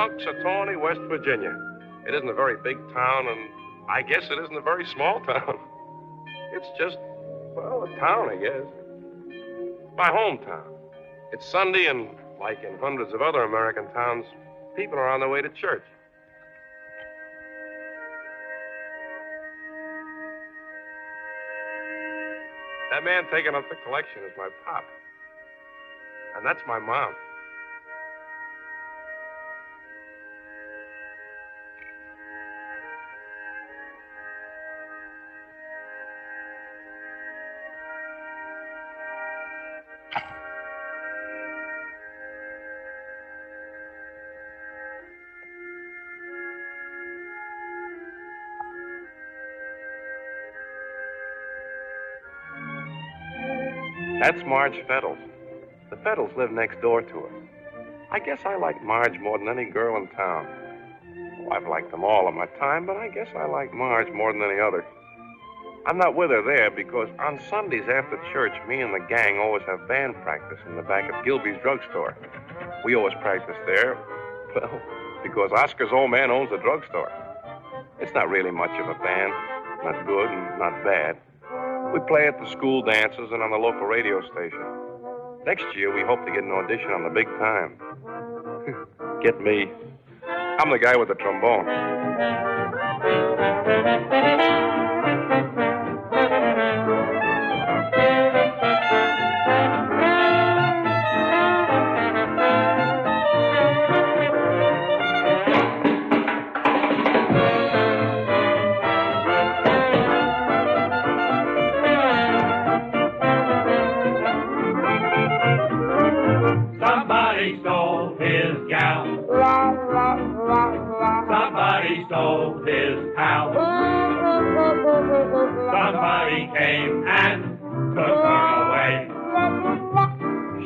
Punxsutawney, West Virginia. It isn't a very big town, and I guess it isn't a very small town. It's just, well, a town, I guess. My hometown. It's Sunday, and like in hundreds of other American towns, people are on their way to church. That man taking up the collection is my pop. And that's my mom. That's Marge Fettles. The Fettles live next door to her. I guess I like Marge more than any girl in town. Oh, I've liked them all of my time, but I guess I like Marge more than any other. I'm not with her there because on Sundays after church, me and the gang always have band practice in the back of Gilby's drugstore. We always practice there, well, because Oscar's old man owns the drugstore. It's not really much of a band, not good and not bad. We play at the school dances and on the local radio station. Next year, we hope to get an audition on the big time. Get me. I'm the guy with the trombone.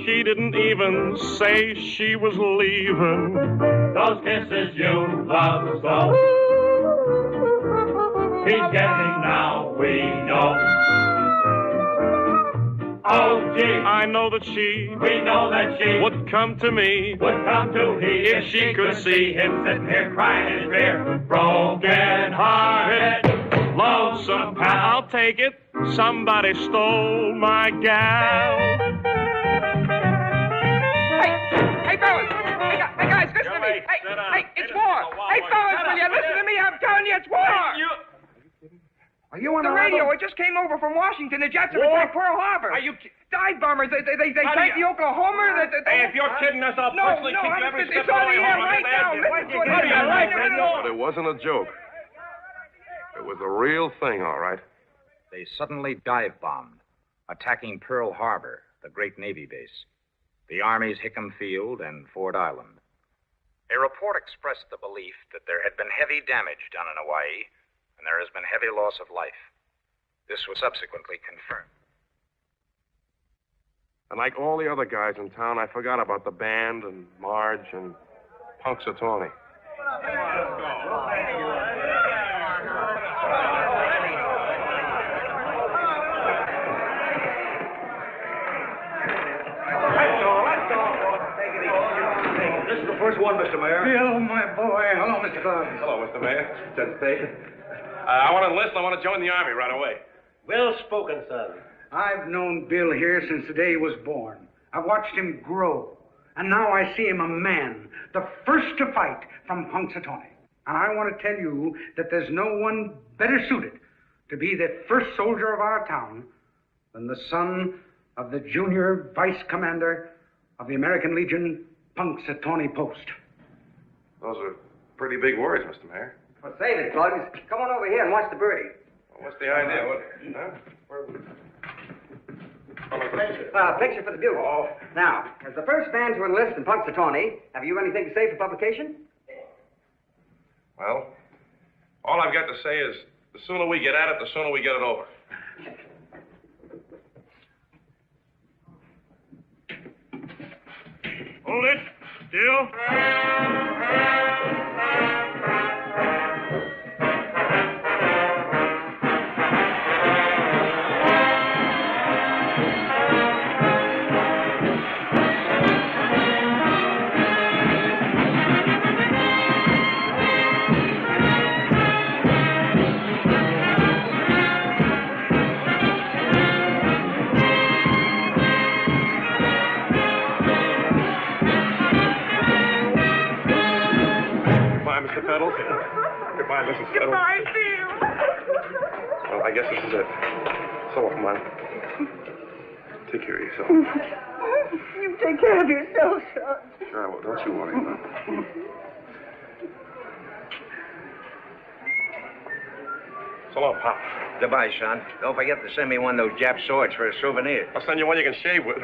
She didn't even say she was leaving. Those kisses you love so. He's getting now, we know. Oh, gee. I know that we know that she would come to me, would come to he if she could see him sitting here crying in his beer. Broken hearted, lonesome pal. I'll take it. Somebody stole my gal. Hey, fellas! Hey, guys, listen to me! Hey, it's war! Hey, fellas, will you listen to me? I'm telling you, it's war! Are you on the radio? It just came over from Washington. The jets have attacked Pearl Harbor. Are you dive bombers? They sank the Oklahoma. Hey, if you're kidding us, I'll personally kick you every step of the way. It's on the air right now. Listen to it. But it wasn't a joke. It was a real thing, all right. They suddenly dive-bombed, attacking Pearl Harbor, the great Navy base, the Army's Hickam Field, and Ford Island. A report expressed the belief that there had been heavy damage done in Hawaii, and there has been heavy loss of life. This was subsequently confirmed. And like all the other guys in town, I forgot about the band and Marge and Punxsutawney. First one, Mr. Mayor. Hello, my boy. Hello, Mr. Kluggs. Hello, Mr. Mayor. Judge State. I want to enlist. I want to join the Army right away. Well spoken, son. I've known Bill here since the day he was born. I've watched him grow. And now I see him a man, the first to fight from Punxsutawney. And I want to tell you that there's no one better suited to be the first soldier of our town than the son of the junior vice commander of the American Legion Punxsutawney Post. Those are pretty big words, Mr. Mayor. Well, save it, Kluggs. Come on over here and watch the birdie. Well, what's the idea? Picture for the Bugle. Oh. Now, as the first man to enlist in Punxsutawney, have you anything to say for publication? Well, all I've got to say is the sooner we get at it, the sooner we get it over. Hold it. Still. Goodbye, Mr. Fettles. Goodbye, Mrs. Fettles. Goodbye, Bill. Well, I guess this is it. So long, man. Take care of yourself. You take care of yourself, son. Sure, well, don't you worry, man. So long, Pop. Goodbye, son. Don't forget to send me one of those Jap swords for a souvenir. I'll send you one you can shave with.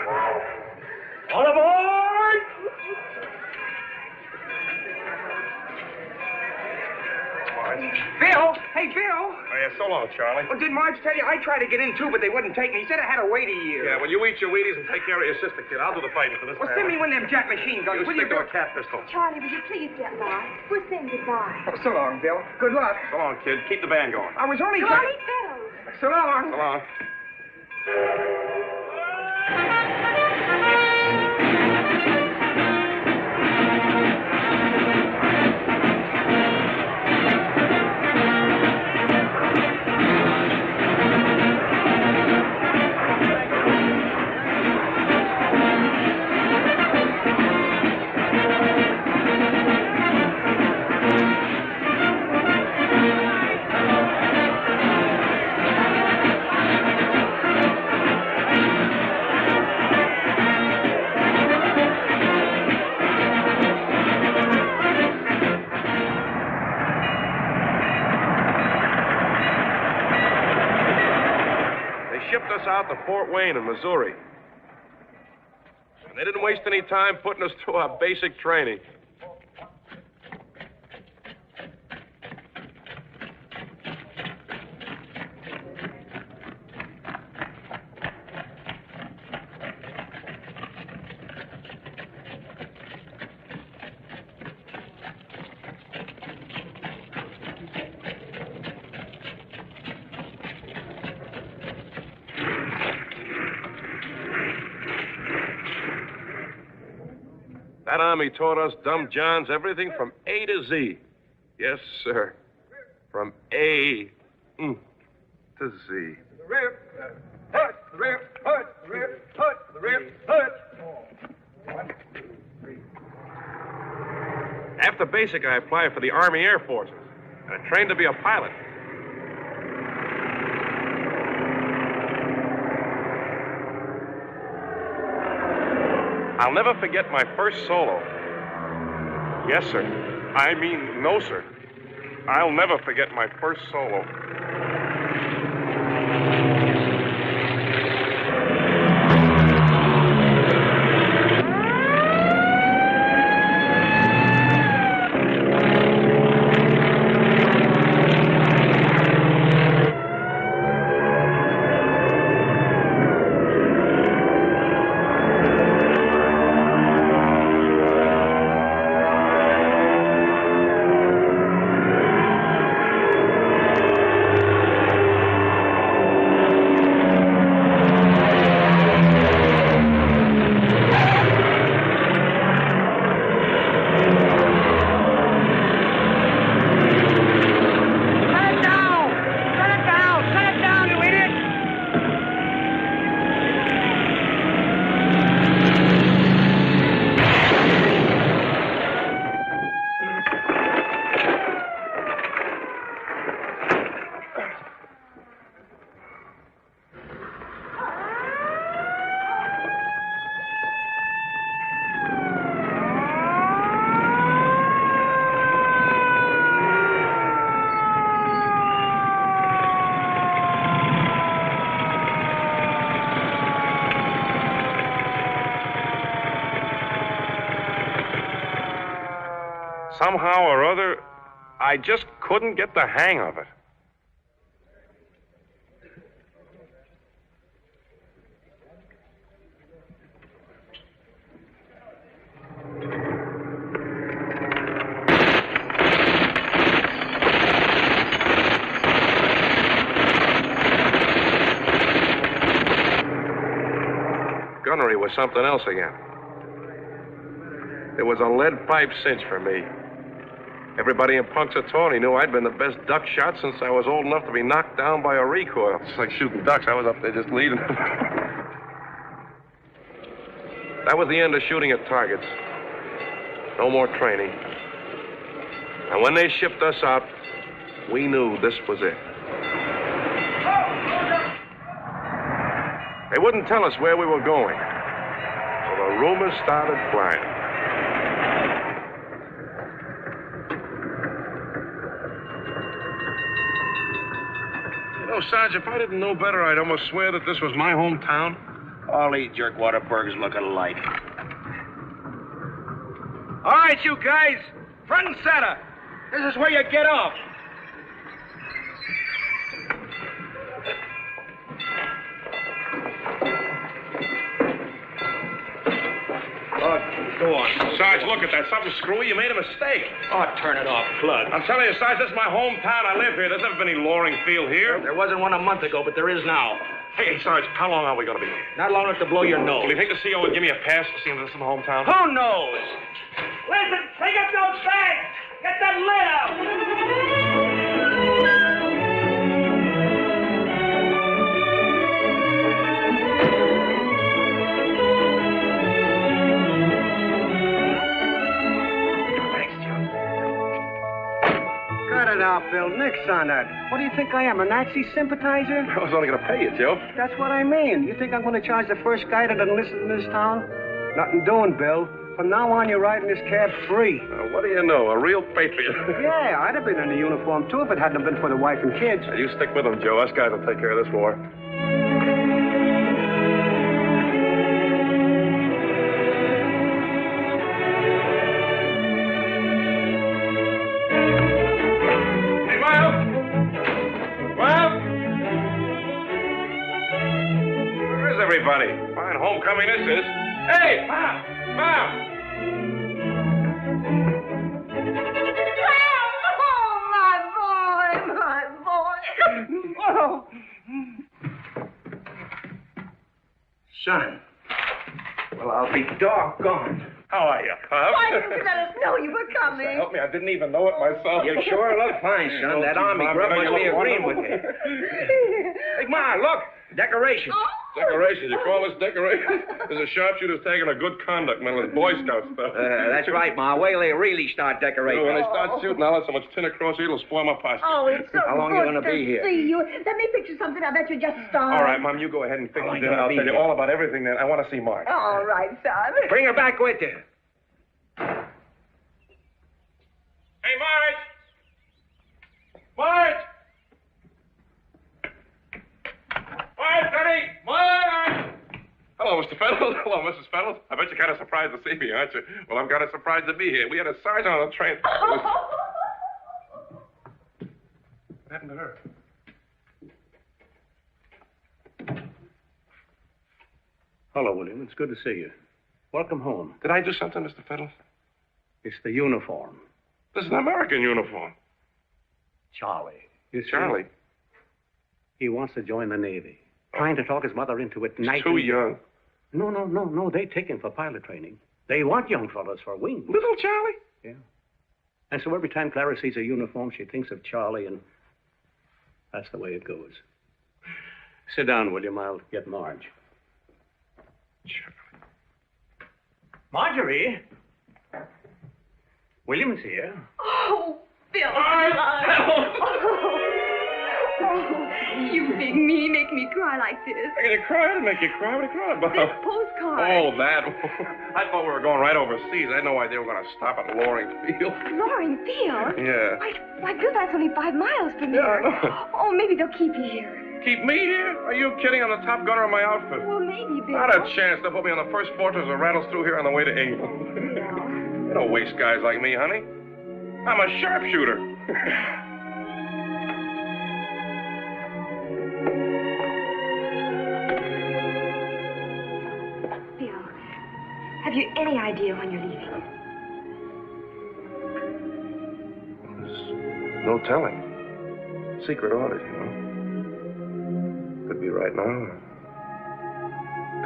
All aboard! Bill! Hey, Bill! Oh, yeah, so long, Charlie. Well, did Marge tell you? I tried to get in, too, but they wouldn't take me. He said I had to wait a year. Yeah, well, you eat your Wheaties and take care of your sister, kid. I'll do the fighting for this Well, family. send me one of them Jap machine guns, You will stick you, to Bill? a cat pistol. Charlie, will you please get by? We're saying goodbye. Oh, so long, Bill. Good luck. So long, kid. Keep the band going. I was only Charlie Fettles. So long. So long. Shipped us out to Fort Wayne in Missouri. And they didn't waste any time putting us through our basic training. That army taught us dumb Johns everything from A to Z. Yes, sir. From A to Z. After basic, I applied for the Army Air Forces, and I trained to be a pilot. I'll never forget my first solo. Yes, sir. I mean, no, sir. I'll never forget my first solo. Somehow or other, I just couldn't get the hang of it. Gunnery was something else again. It was a lead pipe cinch for me. Everybody in Punxsutawney knew I'd been the best duck shot since I was old enough to be knocked down by a recoil. It's like shooting ducks. I was up there just leading. That was the end of shooting at targets. No more training. And when they shipped us out, we knew this was it. They wouldn't tell us where we were going. So the rumors started flying. You know, Sarge, if I didn't know better, I'd almost swear that this was my hometown. All these jerkwater burgers look alike. All right, you guys. Front and center. This is where you get off. Go on. Sarge, look at that. Something screwy. You made a mistake. Oh, turn it off, Kluggs. I'm telling you, Sarge, this is my hometown. I live here. There's never been any loring field here. There wasn't one a month ago, but there is now. Hey, Sarge, how long are we going to be here? Not long enough to blow your nose. Well, you think the CO would give me a pass for seeing this in my hometown? Who knows? Listen, take up those bags. Get that lid out. Cut it out, Bill. Nix on that. What do you think I am, a Nazi sympathizer? I was only going to pay you, Joe. That's what I mean. You think I'm going to charge the first guy that enlisted in this town? Nothing doing, Bill. From now on, you're riding this cab free. What do you know? A real patriot. Yeah, I'd have been in the uniform, too, if it hadn't been for the wife and kids. Now, you stick with them, Joe. Us guys will take care of this war. Hey, Miles! Miles! Where is everybody? Fine homecoming this is. Hey, Mom! Mom! Oh. Son. Well, I'll be doggone. How are you, Pop? Why didn't you let us know you were coming? Help me, I didn't even know it myself. You sure look fine, son. That army grub must be agreeing with you. Hey, Ma, look. Decorations. Oh. Decorations? You call this decorations? There's a sharpshooter's taking a good conduct medal. It's Boy Scout stuff. That's right, Ma. Wait till they really start decorating. When they start shooting, I'll have so much tin across here, it'll spoil my posture. Oh, it's so How long good you gonna to be here? see you. Let me picture something. I bet you're just starving. All right, Mom, you go ahead and fix How long your dinner. you I'll gonna tell be you here? all about everything then. I want to see Marge. All right, son. Bring her back with you. Hey, Marge! Marge! Marge, honey! Marge! Hello, Mr. Fettles. Hello, Mrs. Fettles. I bet you're kind of surprised to see me, aren't you? Well, I'm kind of surprised to be here. We had a sergeant on the train. What happened to her? Hello, William. It's good to see you. Welcome home. Did I do something, Mr. Fettles? It's the uniform. This is an American uniform. Charlie. You see? Charlie. He wants to join the Navy. Trying to talk his mother into it. He's too young. No. They take him for pilot training. They want young fellows for wings. Little Charlie? Yeah. And so every time Clara sees a uniform, she thinks of Charlie, and that's the way it goes. Sit down, William. I'll get Marge. Charlie. Marjorie! William's here. Oh, Bill. Oh, you big me, make me cry like this. I'm going to cry to make you cry. What are you crying about? This postcard. Oh, that. I thought we were going right overseas. I had no idea we were going to stop at Loring Field. Loring Field? Yeah. Why, Bill, that's only 5 miles from here. I know. Oh, maybe they'll keep you here. Keep me here? Are you kidding? I'm the top gunner of my outfit. Well, maybe, Bill. Not a chance. They'll put me on the first fortress that rattles through here on the way to England. You don't waste guys like me, honey. I'm a sharpshooter. Bill, have you any idea when you're leaving? There's no telling. Secret orders, you know. Could be right now.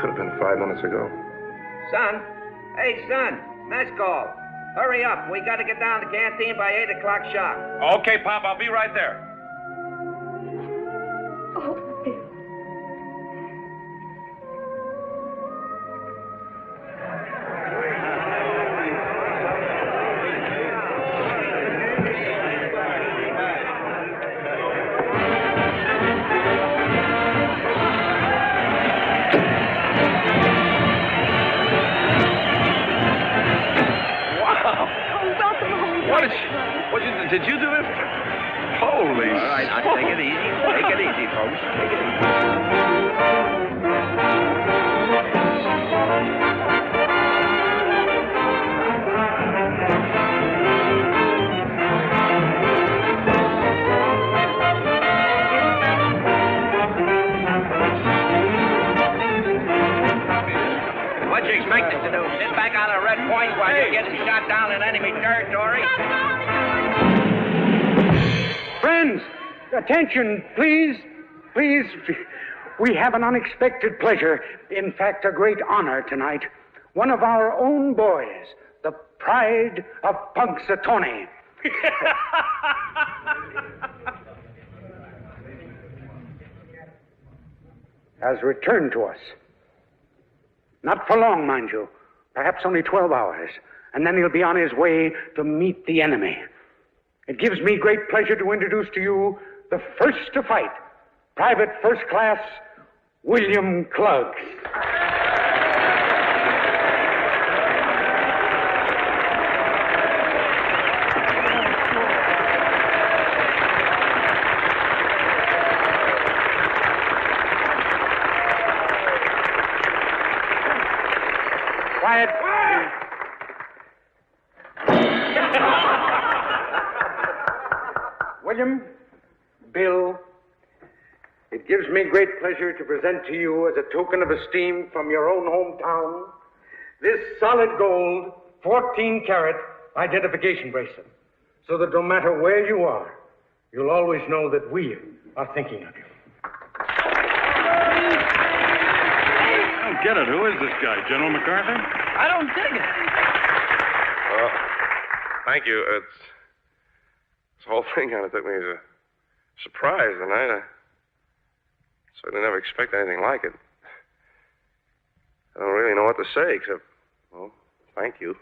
Could have been 5 minutes ago. Son. Hey, son. Mess call. Hurry up. We got to get down to the canteen by 8 o'clock sharp. Okay, Pop, I'll be right there. Oh, Bill. of this? Holy... All right, now take it easy. Take it easy, folks. Take it easy. What you expect us to do? Sit back on a red point while you're getting shot down in enemy territory? Friends, attention, please. Please. We have an unexpected pleasure, in fact, a great honor tonight. One of our own boys, the pride of Punxsutawney. has returned to us. Not for long, mind you. Perhaps only 12 hours. And then he'll be on his way to meet the enemy. It gives me great pleasure to introduce to you the first to fight, Private First Class William Kluggs. Quiet. William, Bill, it gives me great pleasure to present to you as a token of esteem from your own hometown this solid gold 14-karat identification bracelet, so that no matter where you are, you'll always know that we are thinking of you. I don't get it. Who is this guy, General MacArthur? I don't dig it. Thank you. This whole thing kind of took me as a surprise tonight. I certainly never expected anything like it. I don't really know what to say except, well, thank you.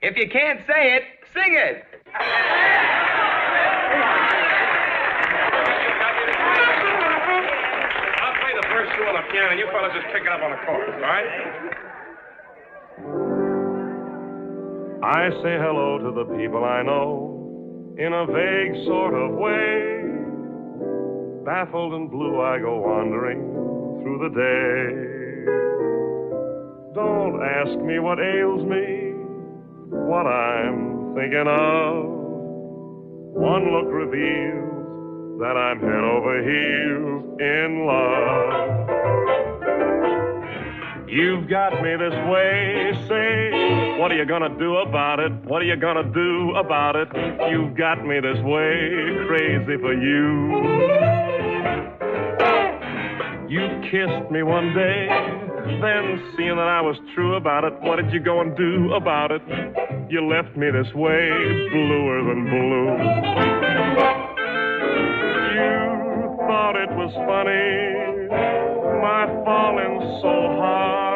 If you can't say it, sing it. I'll play the first two on the piano, and you fellas just pick it up on the chorus, all right? I say hello to the people I know in a vague sort of way. Baffled and blue, I go wandering through the day. Don't ask me what ails me, what I'm thinking of. One look reveals that I'm head over heels in love. You've got me this way, say, what are you gonna do about it? What are you gonna do about it? You've got me this way, crazy for you. You kissed me one day, then seeing that I was true about it, what did you go and do about it? You left me this way, bluer than blue. You thought it was funny, my falling so hard.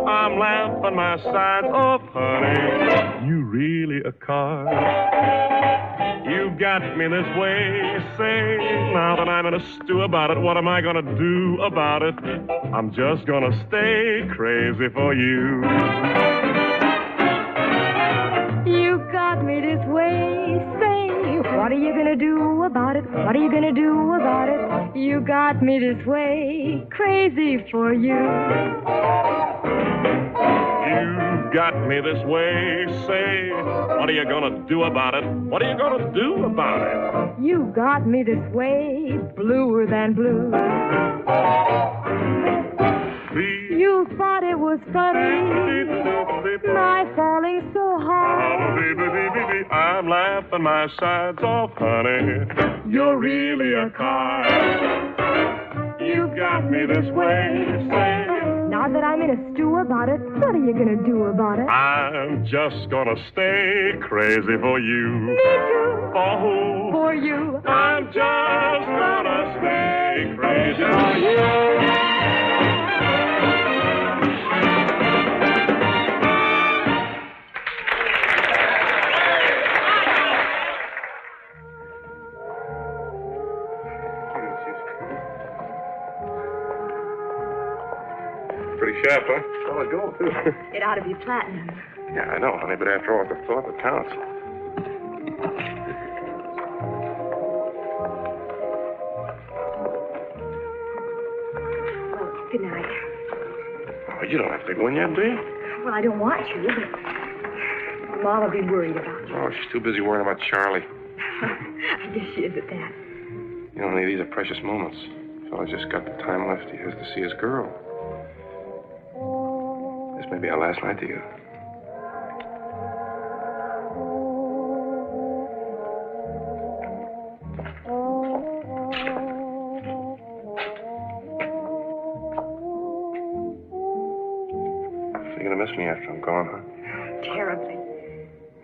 I'm laughing my sides off, honey. You really a card. You've got me this way, say, now that I'm in a stew about it, what am I gonna do about it? I'm just gonna stay crazy for you. You've got me this way, say, what are you gonna do about it? What are you gonna do about it? You got me this way, crazy for you. You've got me this way, say, what are you gonna do about it? What are you gonna do about it? You got me this way, bluer than blue. You thought it was funny, my falling so hard. I'm laughing my sides off, honey. You're really a card. You've got me this way, say. Now that I'm in a stew about it, what are you gonna do about it? I'm just gonna stay crazy for you. Me too. For who? For you. I'm just gonna stay crazy for you. Pretty sharp, huh? Solid gold, too. It ought to be platinum. Yeah, I know, honey, but after all, it's the thought that counts. you don't have to go in yet, do you? Well, I don't want to, but Mom will be worried about you. Oh, she's too busy worrying about Charlie. I guess she is at that. You know, honey, these are precious moments. A fella's just got the time left he has to see his girl. This may be our last night together. You're gonna miss me after I'm gone, huh? Terribly.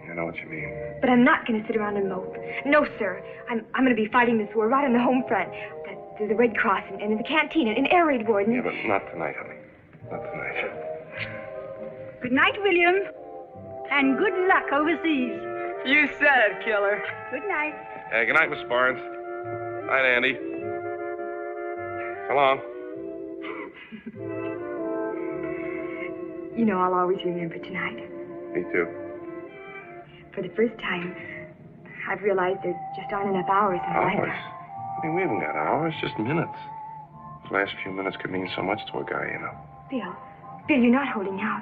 I know what you mean. But I'm not going to sit around and mope. No, sir. I'm going to be fighting this war right on the home front. The Red Cross and in the canteen and air raid ward. Yeah, but not tonight, honey. Not tonight. Good night, William. And good luck overseas. You said it, killer. Good night. Hey, good night, Miss Barnes. Night, Andy. So long. You know, I'll always remember tonight. Me too. For the first time, I've realized there just aren't enough hours in a Hours? lifetime. I mean, we haven't got hours, just minutes. Those last few minutes could mean so much to a guy, you know. Bill, you're not holding out.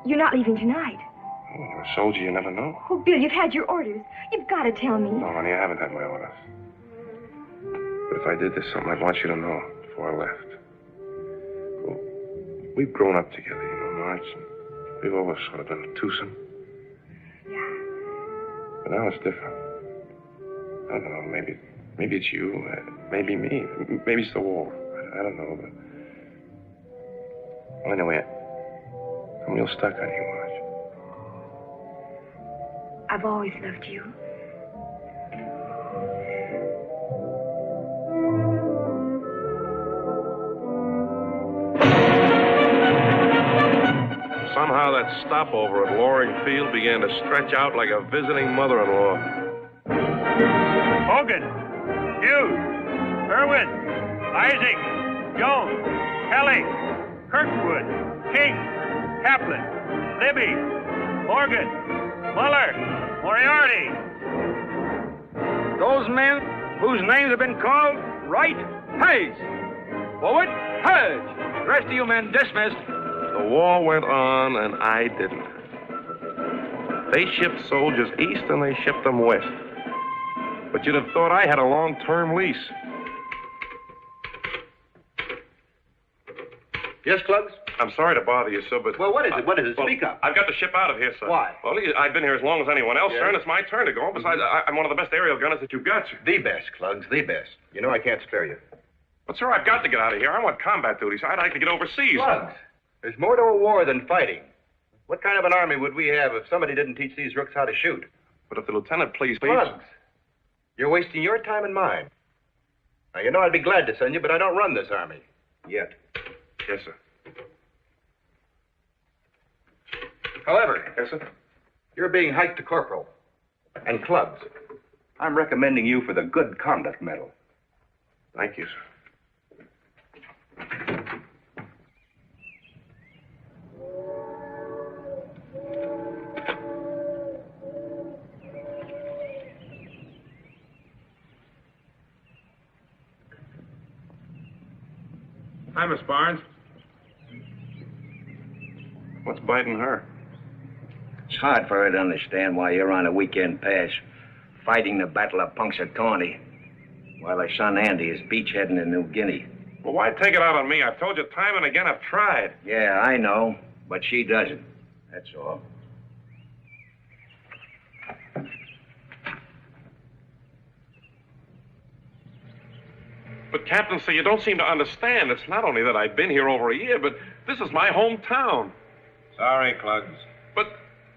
You're not leaving tonight. Oh, when you're a soldier, you never know. Oh, Bill, you've had your orders. You've got to tell me. No, honey, I haven't had my orders. But if I did, there's something I'd want you to know before I left. Well, we've grown up together, you know, Marge. And we've always sort of been a twosome. Yeah. But now it's different. I don't know, maybe it's you, maybe me, maybe it's the war. I don't know, but... Well, anyway, I'm real stuck on you, Marge. I've always loved you. Somehow that stopover at Loring Field began to stretch out like a visiting mother-in-law. Hogan, Hughes, Irwin, Isaac, Jones, Kelly, Kirkwood, King, Kaplan, Libby, Morgan, Muller, Moriarty. Those men whose names have been called, right, Page. Forward, Purge. The rest of you men dismissed. The war went on, and I didn't. They shipped soldiers east, and they shipped them west. But you'd have thought I had a long-term lease. Yes, Kluggs? I'm sorry to bother you, sir, but... Well, what is it? What is it? Well, Speak up. I've got to ship out of here, sir. Why? Well, I've been here as long as anyone else, Yes. sir, and it's my turn to go. Besides, I'm one of the best aerial gunners that you've got, sir. The best, Kluggs, the best. You know I can't spare you. But, sir, I've got to get out of here. I want combat duty, sir. I'd like to get overseas. Kluggs, there's more to a war than fighting. What kind of an army would we have if somebody didn't teach these rooks how to shoot? But if the lieutenant, please... Kluggs, you're wasting your time and mine. Now, you know I'd be glad to send you, but I don't run this army. Yet. Yes, sir. However, Yes, sir? you're being hiked to corporal. And Kluggs, I'm recommending you for the Good Conduct Medal. Thank you, sir. Hi, Miss Barnes. What's biting her? It's hard for her to understand why you're on a weekend pass fighting the Battle of Punxsutawney while her son Andy is beachheading in New Guinea. Well, why take it out on me? I've told you time and again I've tried. Yeah, I know, but she doesn't. That's all. But, Captain, sir, you don't seem to understand. It's not only that I've been here over a year, but this is my hometown. Sorry, Kluggs. But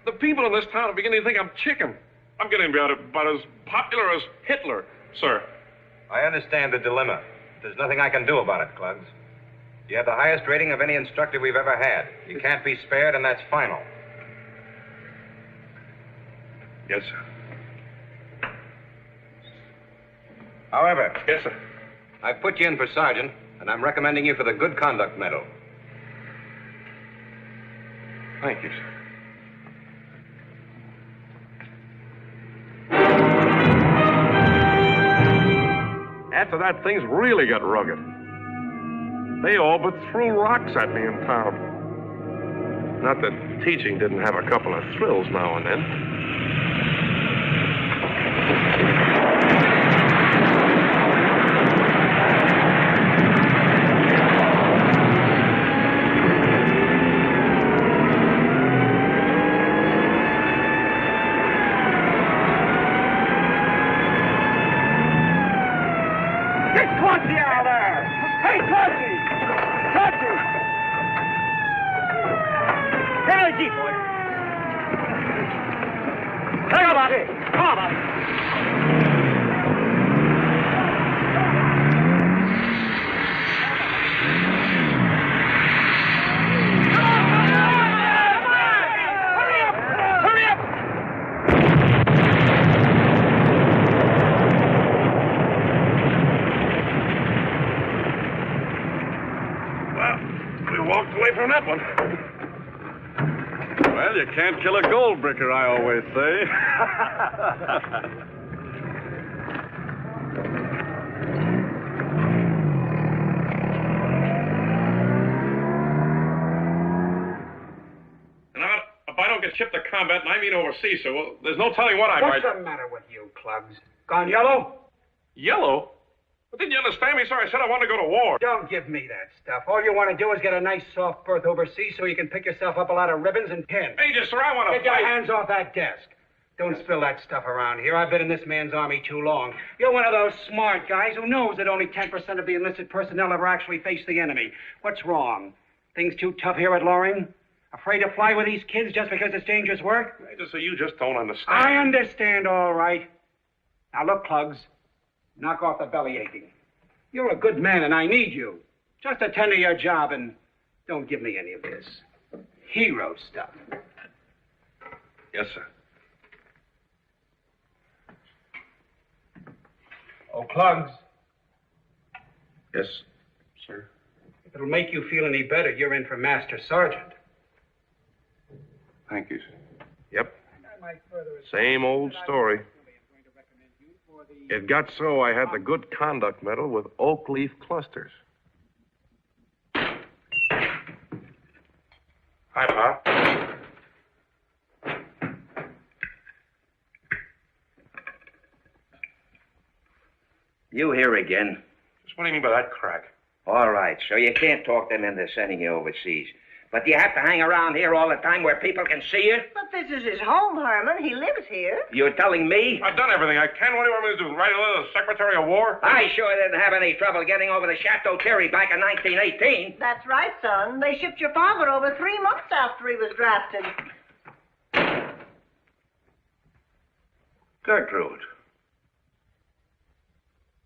the people in this town are beginning to think I'm chicken. I'm getting about as popular as Hitler, sir. I understand the dilemma. There's nothing I can do about it, Kluggs. You have the highest rating of any instructor we've ever had. You can't be spared, and that's final. Yes, sir. However... Yes, sir. I've put you in for sergeant, and I'm recommending you for the Good Conduct Medal. Thank you, sir. After that, things really got rugged. They all but threw rocks at me in town. Not that teaching didn't have a couple of thrills now and then. Well, you can't kill a gold bricker, I always say. If I don't get shipped to combat, and I mean overseas, so there's no telling what I might... What's the matter with you, Kluggs? Gone yellow? Yellow? But didn't you understand me, sir? I said I wanted to go to war. Don't give me that stuff. All you want to do is get a nice soft berth overseas so you can pick yourself up a lot of ribbons and pins. Major, sir, I want to Get your hands off that desk. Don't spill that stuff around here. I've been in this man's army too long. You're one of those smart guys who knows that only 10% of the enlisted personnel ever actually face the enemy. What's wrong? Things too tough here at Loring? Afraid to fly with these kids just because it's dangerous work? Major, sir, you just don't understand. I understand, all right. Now, look, Kluggs. Knock off the belly aching. You're a good man, and I need you. Just attend to your job and don't give me any of this hero stuff. Yes, sir. Oh, Kluggs. Yes, sir. If it'll make you feel any better, you're in for Master Sergeant. Thank you, sir. Yep. Same old story. It got so I had the Good Conduct Medal with oak leaf clusters. Hi, Pop. You here again? Just what do you mean by that crack? All right, so you can't talk them into sending you overseas. But you have to hang around here all the time where people can see you? But this is his home, Herman. He lives here. You're telling me? I've done everything I can. What do you want me to do? Write a letter to the Secretary of War? I sure didn't have any trouble getting over the Chateau Thierry back in 1918. That's right, son. They shipped your father over 3 months after he was drafted. Gertrude.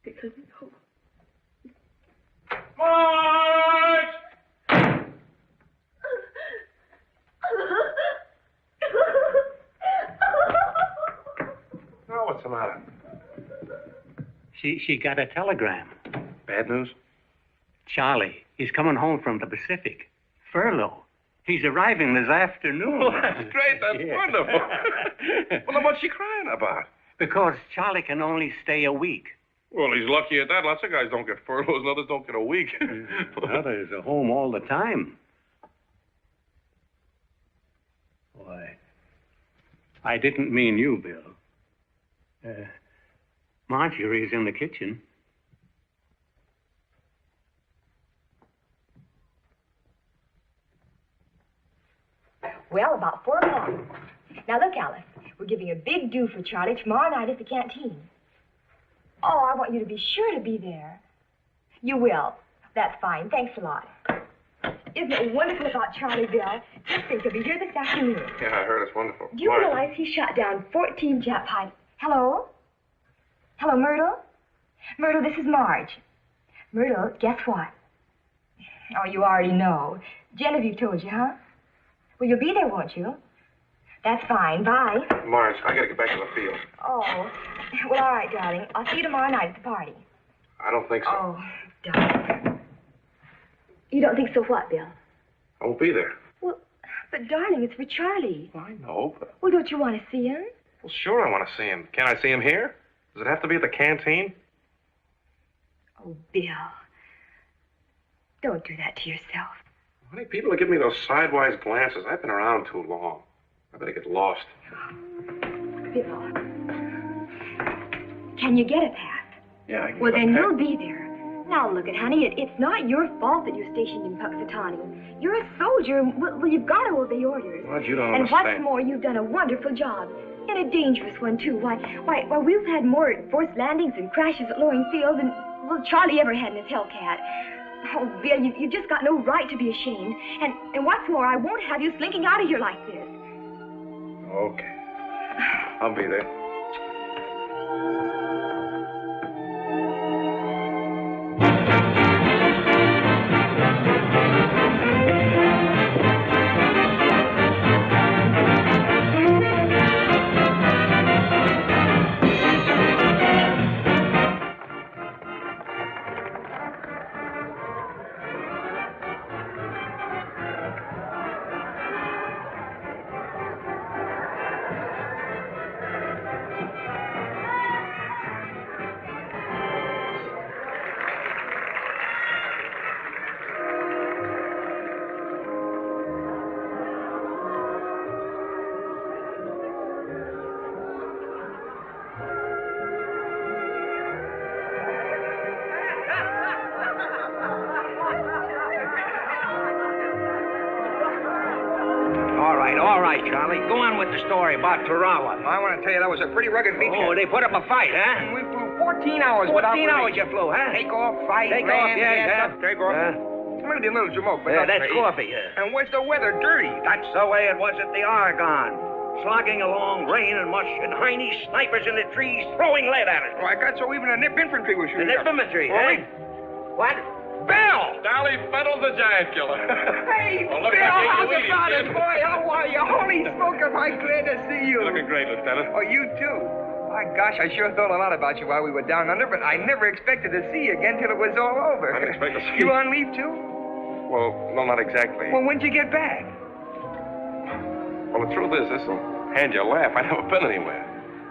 Because it's home. Marge! Now, what's the matter? She got a telegram. Bad news? Charlie, he's coming home from the Pacific. Furlough. He's arriving this afternoon. Oh, that's great. That's wonderful. Well, then what's she crying about? Because Charlie can only stay a week. Well, he's lucky at that. Lots of guys don't get furloughs, and others don't get a week. Others are home all the time. Why, I didn't mean you, Bill. Marjorie's in the kitchen. Well, about 4 o'clock. Now, look, Alice, we're giving a big do for Charlie tomorrow night at the canteen. Oh, I want you to be sure to be there. You will. That's fine. Thanks a lot. Isn't it wonderful about Charlie, Bill? Just think, he'll be here this afternoon. Yeah, I heard it's wonderful. Do you realize he shot down 14 Jap pilots? Hello? Hello, Myrtle? Myrtle, this is Marge. Myrtle, guess what? Oh, you already know. Genevieve told you, huh? Well, you'll be there, won't you? That's fine. Bye. Marge, I gotta get back to the field. Oh, well, all right, darling. I'll see you tomorrow night at the party. I don't think so. Oh, darling. You don't think so what, Bill? I won't be there. Well, but darling, it's for Charlie. I know, but... Well, don't you want to see him? Well, sure I want to see him. Can I see him here? Does it have to be at the canteen? Oh, Bill. Don't do that to yourself. Honey, people are giving me those sidewise glances. I've been around too long. I better get lost. Bill, can you get a pass? Yeah, I can. Well, then you'll be there. Now, look it, honey, it's not your fault that you're stationed in Punxsutawney. You're a soldier. Well, you've got to obey orders. Well, you don't And understand. what's more, you've done a wonderful job. And a dangerous one, too. Why, we've had more forced landings and crashes at Loring Field than, well, Charlie ever had in his Hellcat. Oh, Bill, you've just got no right to be ashamed. And what's more, I won't have you slinking out of here like this. Okay. I'll be there. All right, Charlie. Go on with the story about Tarawa. I want to tell you, that was a pretty rugged beach. Oh, they put up a fight, huh? And we flew 14 hours 14 without hours relief. you flew, huh? Take off, fight, Take land, off, yeah. Take off. I'm going to do a little jamoke, but Yeah, not that's crazy. coffee, yeah. And was the weather dirty? That's the way it was at the Argonne. Slogging along, rain and mush, and Heine snipers in the trees throwing lead at us. Oh, I got so even a nip infantry was The shooting up. infantry, Oh, eh? What? Bill! Dolly Fettles, the giant killer. Hey, Well, look Bill, at me, how's Willie, about it, kid. boy? How are you? Holy smoke, am I glad to see you. You're looking great, Lieutenant. Oh, you too. My gosh, I sure thought a lot about you while we were down under, but I never expected to see you again till it was all over. I didn't expect to see you you. on leave too? Well, no, not exactly. Well, when'd you get back? Well, the truth is, this'll hand you a laugh. I've never been anywhere.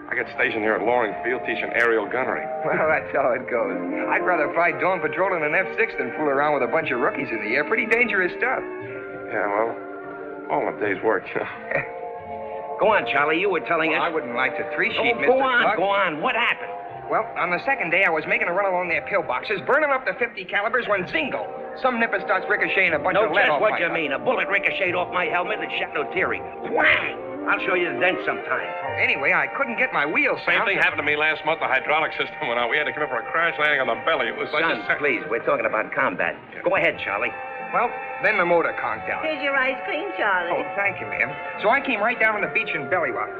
I got stationed here at Loring Field teaching aerial gunnery. Well, that's how it goes. I'd rather fly dawn patrol in an F-6 than fool around with a bunch of rookies in the air. Pretty dangerous stuff. Yeah, well, all a day's work, you know. Go on, Charlie. You were telling Well, I us. wouldn't like to three-sheet, Oh, Mr. go on, Kluggs. go on. What happened? Well, on the second day, I was making a run along their pillboxes, burning up the 50 calibers when zingo, some nipper starts ricocheting a bunch No, of lead just off what my you gun. mean. A bullet ricocheted off my helmet and shot no teary. Whang! I'll show you the dent sometime. Anyway, I couldn't get my wheels Same south. thing happened to me last month. The hydraulic system went out. We had to come in for a crash landing on the belly. It was like Son, a please, we're talking about combat. Go ahead, Charlie. Well, then the motor conked out. Here's your ice cream, Charlie. Oh, thank you, ma'am. So I came right down on the beach in belly rock.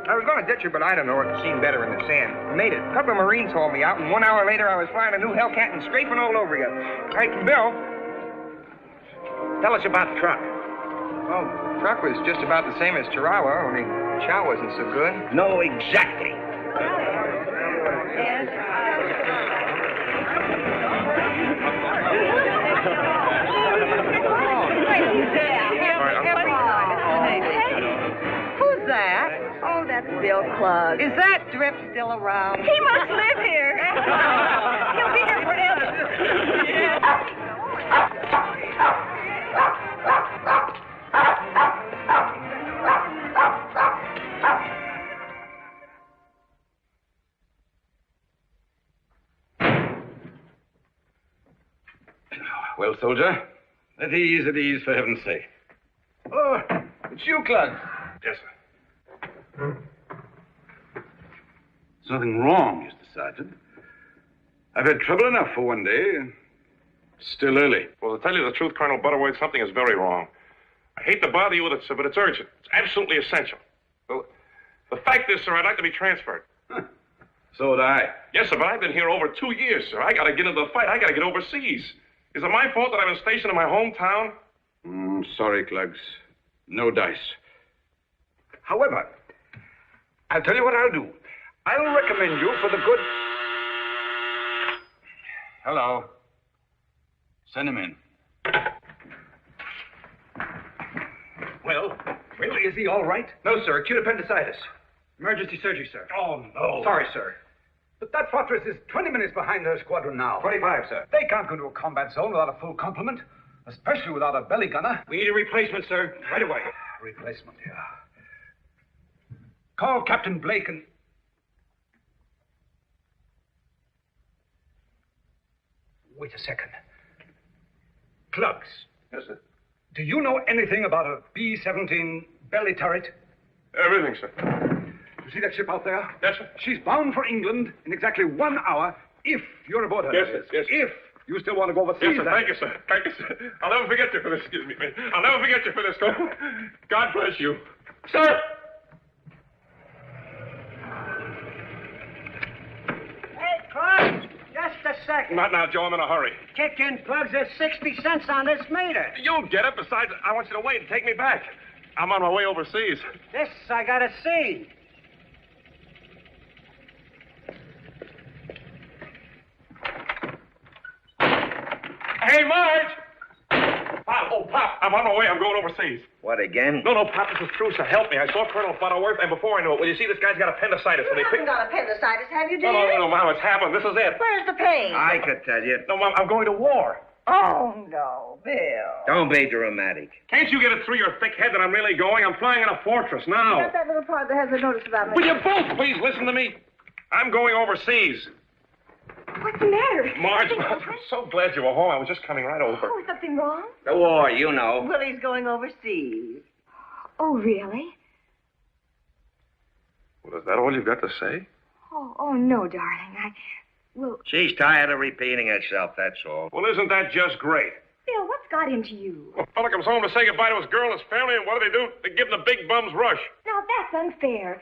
I was going to ditch her, but I don't know. It seemed better in the sand. I made it. A couple of Marines hauled me out, and 1 hour later, I was flying a new Hellcat and scraping all over again. Hey, Bill. Tell us about the truck. Well, the truck was just about the same as Tarawa, only chow wasn't so good. No, exactly. Who's that? Oh, that's Bill Kluggs. Is that Drip still around? He must live here. He'll be here forever. Well, soldier, at ease, for heaven's sake. Oh, it's you, Kluggs. Yes, sir. There's nothing wrong, Mr. Sergeant. I've had trouble enough for one day. Still early. Well, to tell you the truth, Colonel Butterworth, something is very wrong. I hate to bother you with it, sir, but it's urgent. It's absolutely essential. Well, the fact is, sir, I'd like to be transferred. So would I. Yes, sir, but I've been here over 2 years, sir. I got to get into the fight. I got to get overseas. Is it my fault that I've been stationed in my hometown? Sorry, Kluggs. No dice. However, I'll tell you what I'll do. I'll recommend you for the good... Hello. Send him in. Well, is he all right? No, sir. Acute appendicitis. Emergency surgery, sir. Oh, no. Sorry, sir. But that fortress is 20 minutes behind her squadron now. 25, sir. They can't go to a combat zone without a full complement. Especially without a belly gunner. We need a replacement, sir. Right away. Replacement, yeah. Call Captain Blake and... Wait a second. Kluggs. Yes, sir. Do you know anything about a B-17 belly turret? Everything, sir. You see that ship out there? Yes, sir. She's bound for England in exactly 1 hour if you're aboard her. Yes, sir. Yes, sir. If you still want to go overseas. Yes, sir. Thank you, sir. Thank you, sir. I'll never forget you for this. Excuse me. I'll never forget you for this. God bless you. Sir! Hey, Kluggs, just a second. Not now, Joe. I'm in a hurry. Kick in, Kluggs. There's 60 cents on this meter. You'll get it. Besides, I want you to wait and take me back. I'm on my way overseas. This I gotta see. Hey, Marge! Pop, oh, Pop, I'm on my way. I'm going overseas. What, again? No, Pop, this is true, so help me. I saw Colonel Butterworth, and before I knew it, well, you see, this guy's got appendicitis. You haven't got appendicitis, have you, dear? No, Mom, it's happened. This is it. Where's the pain? I could tell you. No, Mom, I'm going to war. Oh, no, Bill. Don't be dramatic. Can't you get it through your thick head that I'm really going? I'm flying in a fortress now. Got that little part that has a notice about me. Will you both please listen to me? I'm going overseas. What's the matter? Marge, I'm so glad you were home. I was just coming right over. Oh, is something wrong? The war, you know. Willie's going overseas. Oh, really? Well, is that all you've got to say? Oh, no, darling. Well... She's tired of repeating herself, that's all. Well, isn't that just great? Bill, what's got into you? Well, a fella comes home to say goodbye to his girl and his family, and what do? They give him the big bum's rush. Now, that's unfair.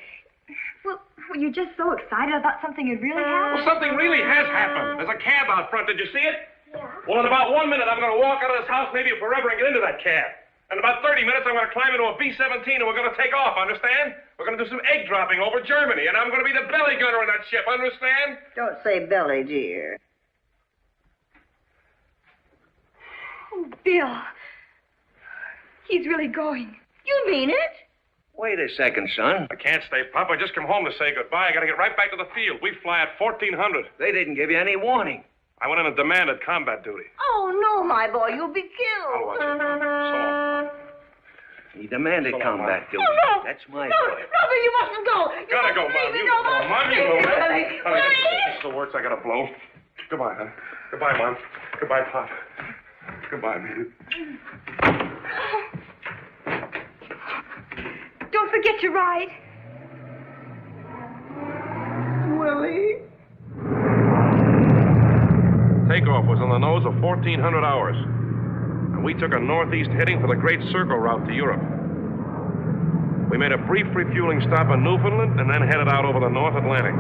Well, were you just so excited about something that really happened? Well, something really has happened. There's a cab out front. Did you see it? Yeah. Well, in about 1 minute, I'm going to walk out of this house, maybe forever, and get into that cab. In about 30 minutes, I'm going to climb into a B-17, and we're going to take off, understand? We're going to do some egg dropping over Germany, and I'm going to be the belly gunner in that ship, understand? Don't say belly, dear. Oh, Bill. He's really going. You mean it? Wait a second, son. I can't stay, Pop. I just come home to say goodbye. I got to get right back to the field. We fly at 1400. They didn't give you any warning. I went in and demanded combat duty. Oh, no, my boy. You'll be killed. I'll watch it. So long. He demanded combat duty. Oh, no. That's my No, boy. Robert, you mustn't go. Gotta go, Mom. You go, Mom. You go. This is the words I gotta blow. Goodbye, huh? Goodbye, Mom. Goodbye, Pop. Goodbye, man. Don't forget to ride. Willie? Takeoff was on the nose of 1400 hours. And we took a northeast heading for the Great Circle route to Europe. We made a brief refueling stop in Newfoundland and then headed out over the North Atlantic.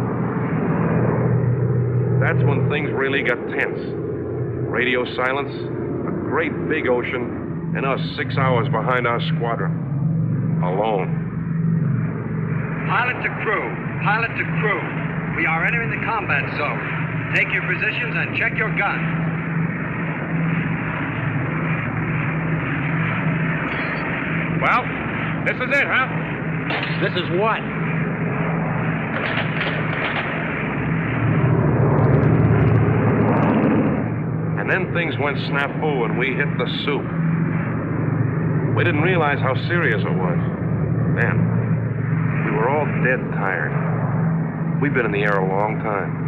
That's when things really got tense. Radio silence, a great big ocean, and us 6 hours behind our squadron. Alone. Pilot to crew. Pilot to crew. We are entering the combat zone. Take your positions and check your guns. Well, this is it, huh? This is what? And then things went snafu and we hit the soup. We didn't realize how serious it was. Then, we were all dead tired. We've been in the air a long time.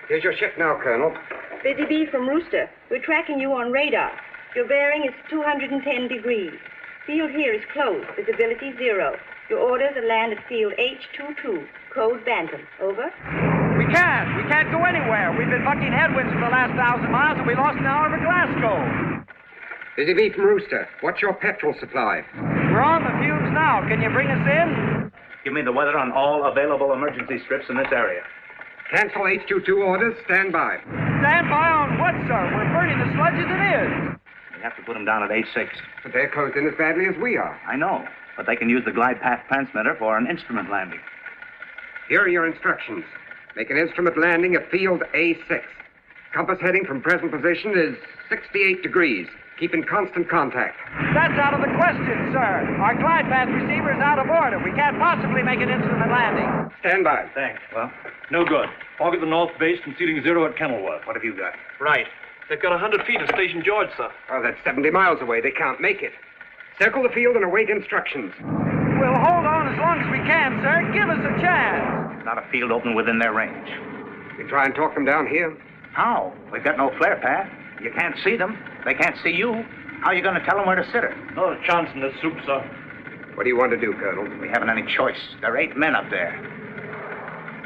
Here's your shift now, Colonel. Busy Bee from Rooster. We're tracking you on radar. Your bearing is 210 degrees. Field here is closed. Visibility 0. Your orders are land at field H22, code Bantam. Over. We can't go anywhere. We've been bucking headwinds for the last 1,000 miles, and we lost an hour to Glasgow. Busy Bee from Rooster. What's your petrol supply? We're on the fumes now. Can you bring us in? Give me the weather on all available emergency strips in this area. Cancel H22 orders. Stand by. Stand by on what, sir? We're burning the sludge as it is. We have to put them down at A6. But they're closed in as badly as we are. I know, but they can use the glide path transmitter for an instrument landing. Here are your instructions. Make an instrument landing at field A6. Compass heading from present position is 68 degrees. Keep in constant contact. That's out of the question, sir. Our glide path receiver is out of order. We can't possibly make an instrument landing. Stand by. Thanks. Well, No good. Fog at the north base and ceiling 0 at Kenilworth. what have you got? Right. They've got 100 feet of Station George, sir. Oh, that's 70 miles away. They can't make it. Circle the field and await instructions. We'll hold on as long as we can, sir. Give us a chance. Not a field open within their range. You try and talk them down here? How? We've got no flare path. You can't see them. They can't see you. How are you going to tell them where to sit her? No chance in this soup, sir. What do you want to do, Colonel? We haven't any choice. There are 8 men up there.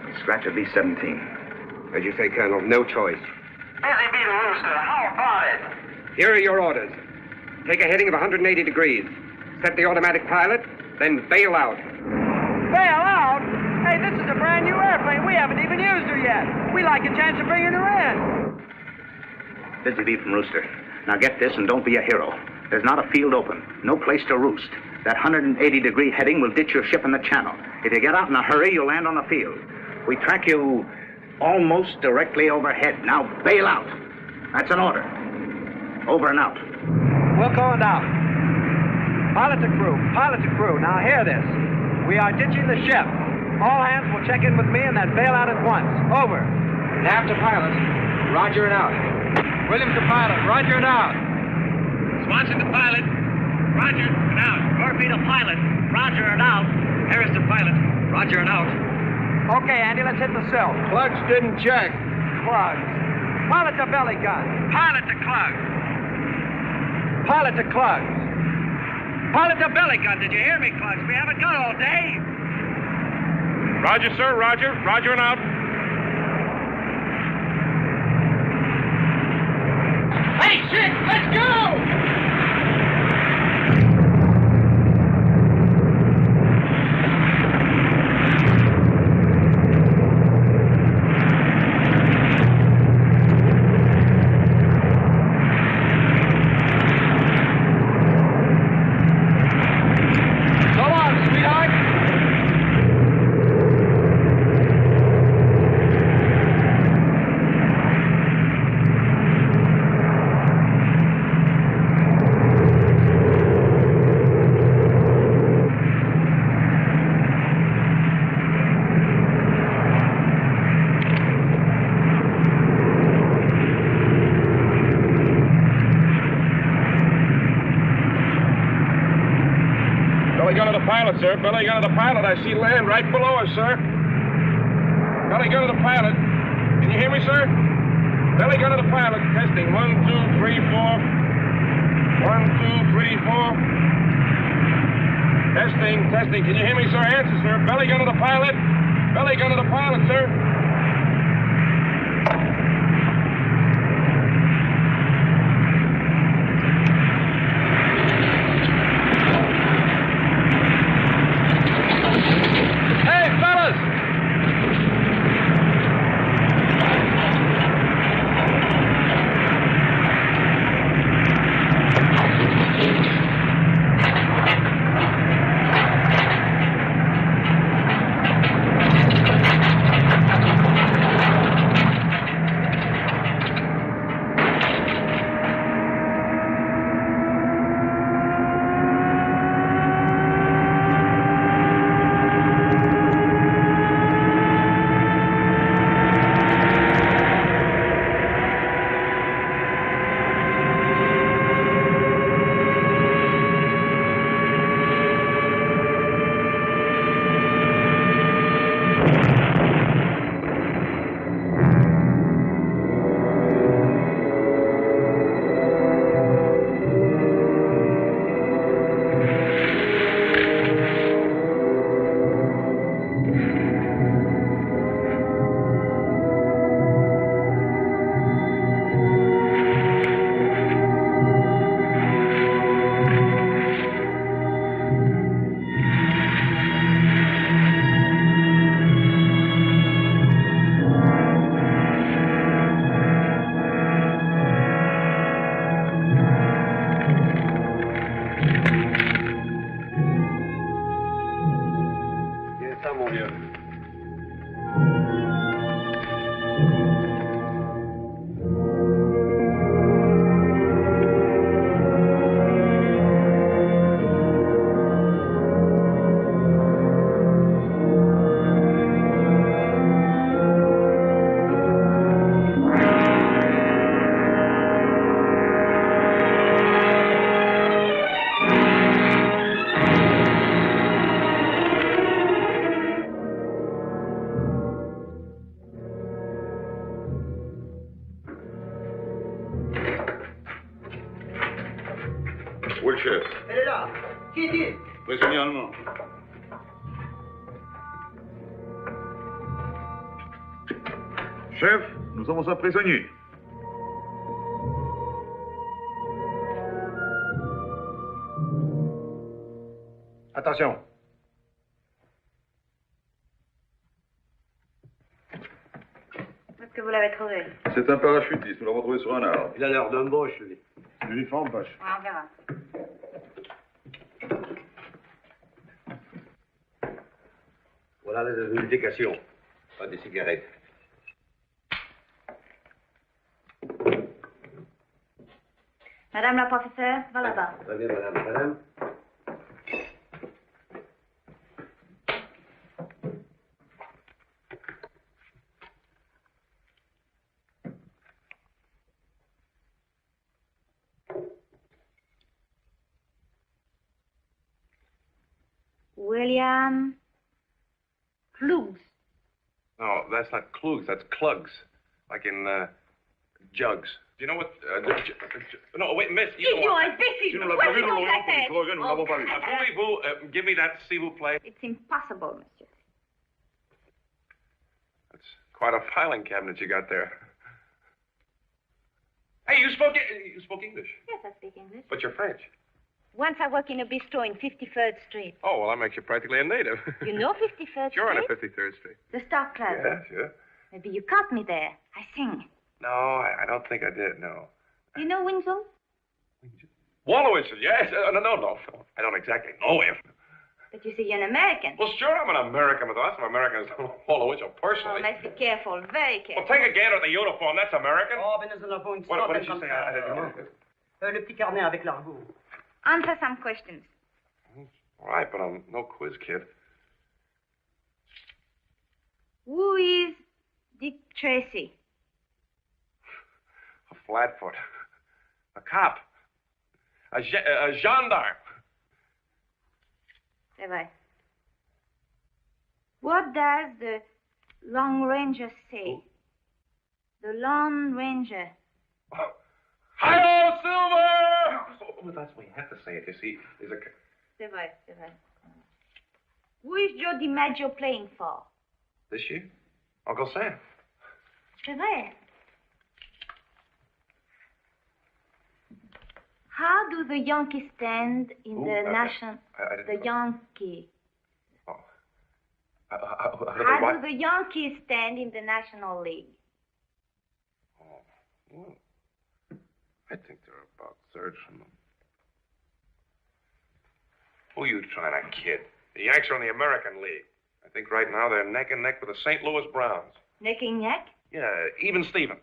We scratch at least 17. As you say, Colonel, no choice. Busy Bee Rooster, how about it? Here are your orders. Take a heading of 180 degrees. Set the automatic pilot, then bail out. Bail out? Hey, this is a brand new airplane. We haven't even used her yet. We like a chance of bringing her in. Busy Bee from Rooster. Now get this and don't be a hero. There's not a field open. No place to roost. That 180-degree heading will ditch your ship in the channel. If you get out in a hurry, you'll land on the field. We track you almost directly overhead. Now bail out. That's an order. Over and out. We'll go down. Pilot to crew. Now hear this. We are ditching the ship. All hands will check in with me and then bail out at once. Over. Nav to pilot. Roger and out. Williams to pilot. Roger and out. Swanson to pilot. Roger and out. Murphy to pilot. Roger and out. Harris to pilot. Roger and out. Okay, Andy, let's hit the sill. Kluggs didn't check. Kluggs. Pilot to belly gun. Pilot to Kluggs. Pilot to Kluggs. Pilot to belly gun. Did you hear me, Kluggs? We haven't got all day. Roger, sir. Roger. Roger and out. Hey, shit! Let's go! Pilot, sir. Belly gun of the pilot. I see land right below us, sir. Belly gun of the pilot. Can you hear me, sir? Belly gun of the pilot. Testing. 1, 2, 3, 4. 1, 2, 3, 4. Testing. Can you hear me, sir? Answer, sir. Belly gun of the pilot. Belly gun of the pilot, sir. chef. Elle est là. Qui est-il? Prisonnier allemand. Chef, nous avons un prisonnier. Attention. Est-ce que vous l'avez trouvé? C'est un parachutiste, nous l'avons trouvé sur un arbre. Il a l'air d'un boche, lui. L'uniforme, Bosch. Ouais, on verra. Voilà les indications. Pas des cigarettes. Madame la professeure, va là-bas. Très bien, madame. Madame. William Kluggs. No, that's not Kluggs, that's Kluggs. Like in, jugs. Do you know what, no, wait, miss, you know what? imbécile! Nous l'avons vu dans l'Orient comme Trogan, nous l'avons pas vu. Voulez-vous, give me that, s'il vous plaît? It's impossible, monsieur. That's quite a filing cabinet you got there. Hey, you spoke English? Yes, I speak English. But you're French. Once I worked in a bistro in 53rd Street. Oh, well, that makes you practically a native. You know 53rd Street? Sure, on 53rd Street. The Star Club. Yeah, sure. Maybe you caught me there. I sing. No, I don't think I did, no. You know Winslow? Wallowitzer, yes. No. I don't exactly know him. But you say you're an American. Well, sure, I'm an American, but that's some Americans don't know Wallowitzer personally. Oh, let's be careful, very careful. Well, take a gander at the uniform. That's American. Oh, mais nous en avons une What centaine did you comme say? ça. Le petit carnet avec l'argot. Answer some questions. All right, but I'm no quiz kid. Who is Dick Tracy? A flatfoot. A cop. A gendarme. C'est vrai. What does the Lone Ranger say? The Lone Ranger. Hi-yo, Silver! Oh, that's why you have to say it, you see. There's a... C'est vrai, c'est vrai. Who is Joe DiMaggio playing for? This year? Uncle Sam. C'est vrai. How do the Yankees stand in the national... The Yankees. Oh. How do the Yankees stand in the National League? Oh. Well, I think they're about third from them. Who are you trying to kid? The Yanks are in the American League. I think right now they're neck and neck with the St. Louis Browns. Neck and neck? Yeah, even Steven.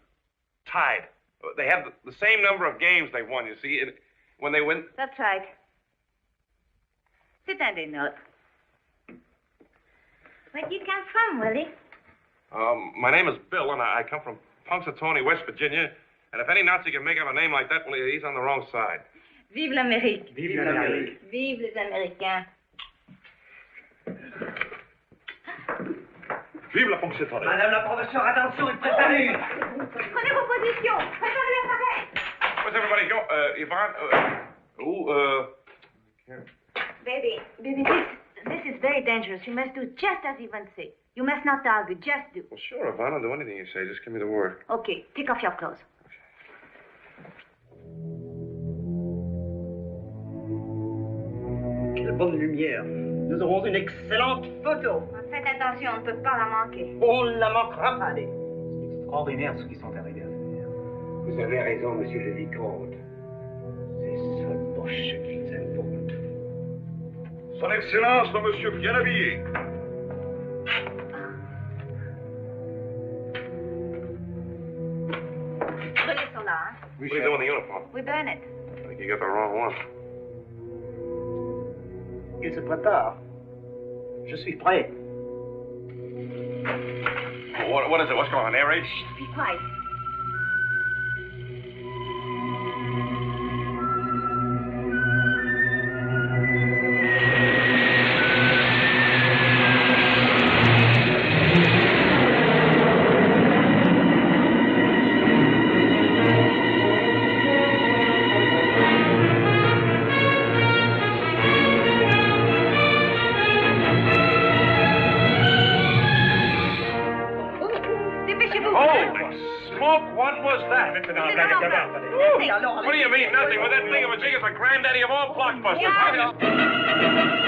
Tied. They have the same number of games they won, you see. And when they win... That's right. Sit down, note. Where do you come from, Willie? My name is Bill, and I come from Punxsutawney, West Virginia. And if any Nazi can make up a name like that, well, he's on the wrong side. Vive l'Amérique. Vive l'Amérique. Vive les Américains. Vive la Punxsutawney. Madame la professeure, attention, il préparé. Prenez vos positions. Préparez l'appareil. Where's everybody go? Yvonne? Baby, this is very dangerous. You must do just as Yvonne says. You must not argue. Just do. Well, sure, Yvonne. I'll do anything you say. Just give me the word. Okay, take off your clothes. Quelle bonne lumière. Nous aurons une excellente photo. Faites attention, on ne peut pas la manquer. On ne la manquera pas. C'est extraordinaire ce qu'ils sont arrivés à faire. Vous avez raison, monsieur le vicomte. C'est ce boche qu'ils inventent. Son Excellence, un monsieur bien habillé. Prenez cela, hein? What are you doing in the uniform? We burn it. I think you got the wrong one. Il se prépare. Je suis prêt. What is it? What's going on? Air raid? Be quiet. smoke? What was that? What do you mean, nothing? With that thing of a jig, it's the granddaddy of all blockbusters. How can you...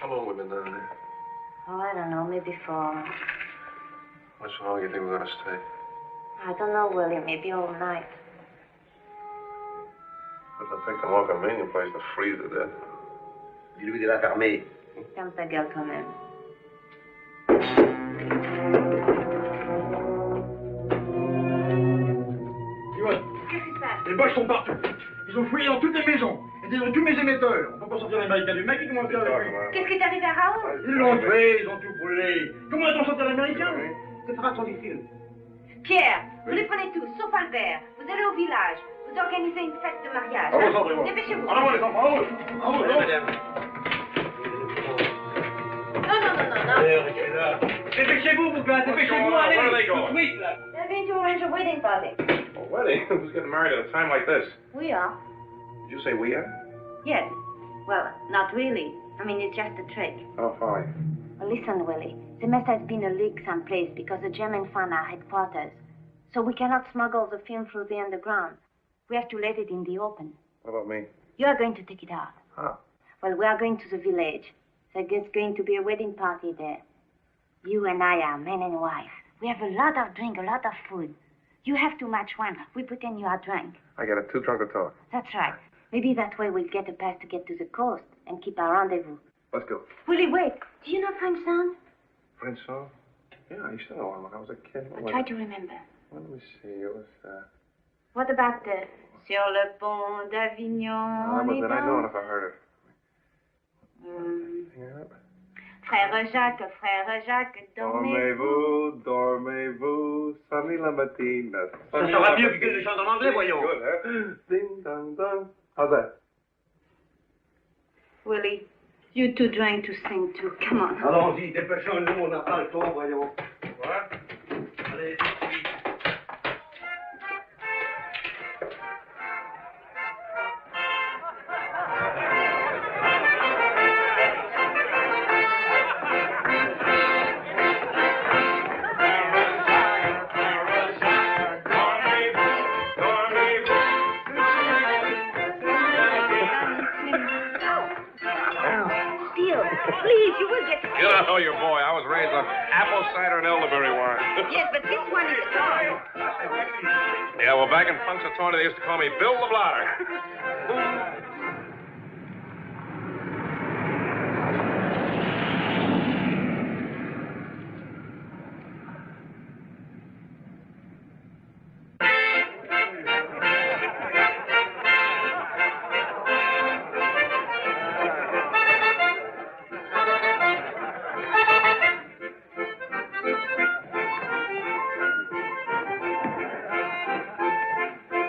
How long have we been down there? Oh, I don't know, maybe 4 hours. Much longer do you think we're going to stay? I don't know, Willie, maybe all night. But I think the more convenient place to freeze to death. Dis-lui de la fermer. Ferme ta gueule quand même. Yvonne, Qu'est-ce qui se passe? les Boches sont partout. Ils ont fouillé dans toutes les maisons. Et détruit tous mes émetteurs. On peut pas sortir l'américain du mec. Comment faire avec lui? Qu'est-ce qui est arrivé à Raoul? Ils l'ont tué, ils ont tout brûlé. Comment va-t-on sortir l'américain? Ce sera trop difficile. Pierre, vous les prenez tous, sauf Albert. Vous allez au village. Vous organisez une fête de mariage. Allons, entrez-moi. Dépêchez-vous. En avant, les enfants, en haut. En haut, madame. Non. Dépêchez-vous, Bouquin, dépêchez-vous, allez. Where are they going? Tout de suite, là. They're going to arrange a wedding party. A wedding? Who's getting married at a time like this? We are. Did you say we are? Yes. Well, not really. I mean, it's just a trick. Oh, fine. Well, listen, Willie. There must have been a leak someplace because the Germans found our headquarters. So we cannot smuggle the film through the underground. We have to let it in the open. What about me? You are going to take it out. How? Well, we are going to the village. There's going to be a wedding party there. You and I are man and wife. We have a lot of drink, a lot of food. You have too much wine. We pretend you are drunk. I get too drunk to talk. That's right. Maybe that way we'll get a pass to get to the coast and keep our rendezvous. Let's go. Willie, wait. Do you know French songs? French song? Yeah, I used to know one when I was a kid. I'll try to remember. Let me see. It was, What about the Sur le pont d'Avignon? but then I know it if I heard it. Frère Jacques, dormez-vous. Dormez-vous, sonny la mattina. Ça sera mieux que les chants en anglais, voyons. Good, huh? Ding, dong, dong. How's that? Willie, you too drank to sing too. Come on. Allons-y, dépêchons-nous, on n'a pas le temps, voyons. What? Allez. Please, you will get You don't know your boy. I was raised on apple cider and elderberry wine. Yes, but this one is strong. Yeah, well, back in Punxsutawney, they used to call me Bill the Blotter.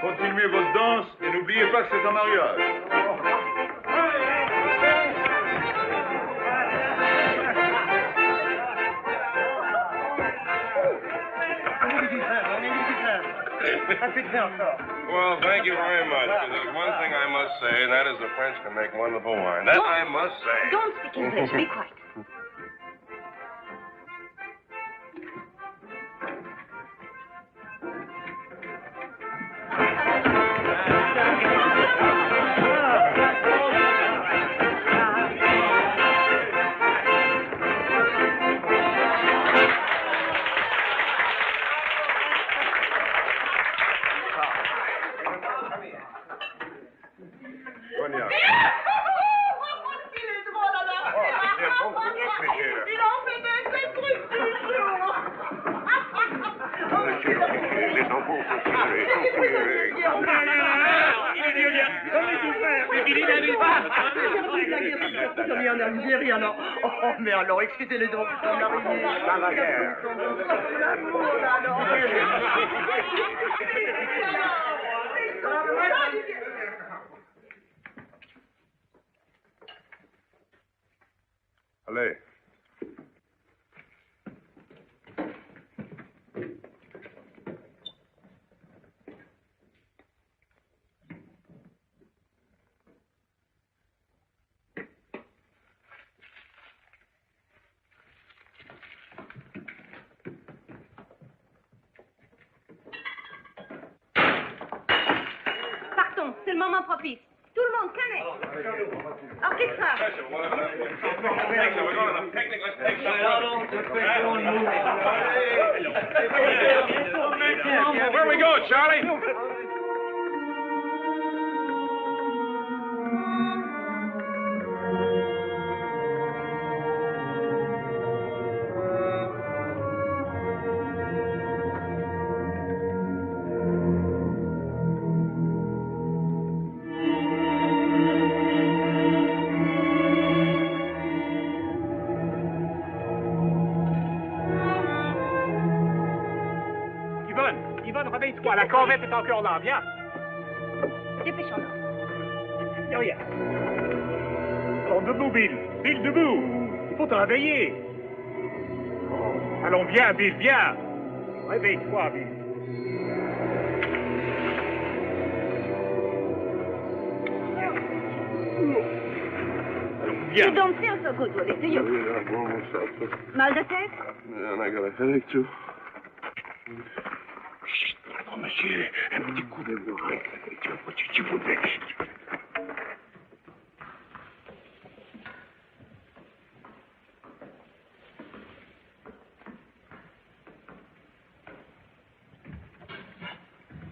Continuez votre danse et n'oubliez pas que c'est un mariage. Well, thank you very much. There's one thing I must say, and that is the French can make wonderful wine. That I must say. Don't speak English. Be quiet. Comme il y en a en Algérie, alors. Oh, mais alors, excusez-les donc, on arrive. Dans la guerre. Allez. Partons, c'est le moment propice. Tout le monde, calmez. Orchestre. Where we go, Charlie? Yvonne, réveille-toi, la corvette est encore là, viens. Dépêchons-nous. Viens, viens. Alors, debout, Bill. Bill, debout. Il faut te réveiller. Oh, allons, viens, Bill, viens. Réveille-toi, Bill. You don't feel so good, Willie, do you? I'm almost out. Mal de tête? And I got a headache, too. Pardon, monsieur. Un petit coup de bourrin. Tu voudrais.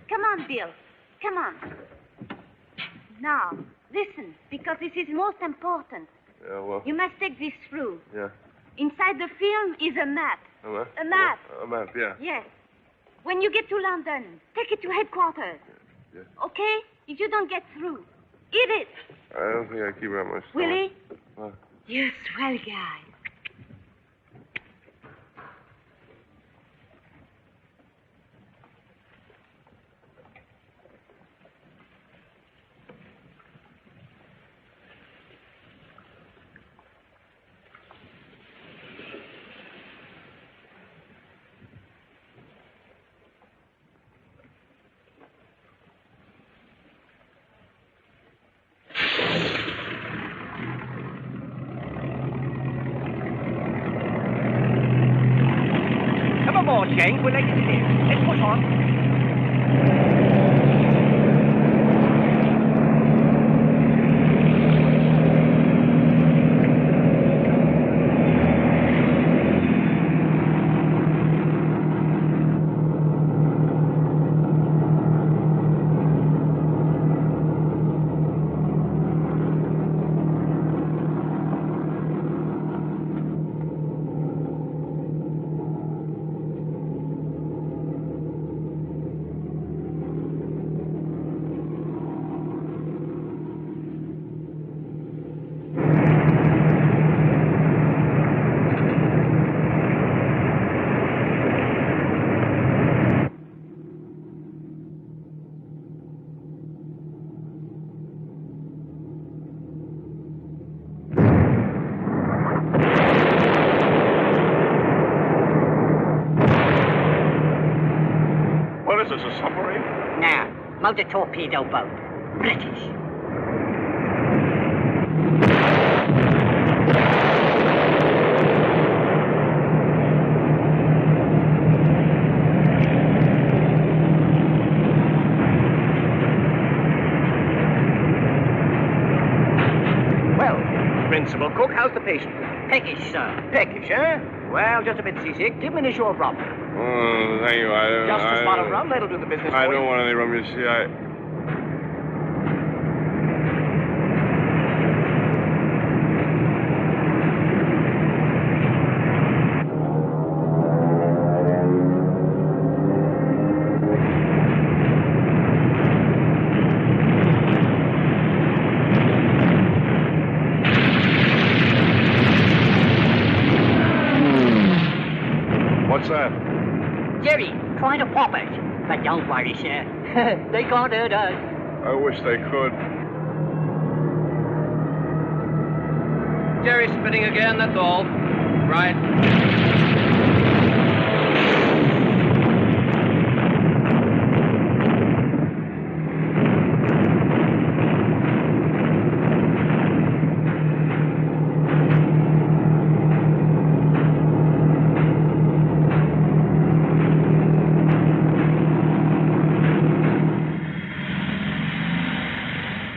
Come on, Bill. Come on. Now, listen, because this is most important. Yeah, well. You must take this through. Yeah. Inside the film is a map. A map? A map. A map, yeah. Yes. When you get to London, take it to headquarters. Yeah. Okay? If you don't get through, eat it. I don't think I keep it on my stomach. Willie? What? You're a swell guy. Jane, we're late to dinner. Let's push on. Motor torpedo boat. British. Well, Principal Cook, how's the patient? Peckish, sir. Peckish, eh? Well, just a bit seasick. Give him an issue of rum. Oh, thank you. Just a spot of rum, that'll do the business I for don't you. want any rum, you see. What's that? Jerry, trying to pop us. But don't worry, sir. They can't hurt us. I wish they could. Jerry's spitting again, that's all. Right.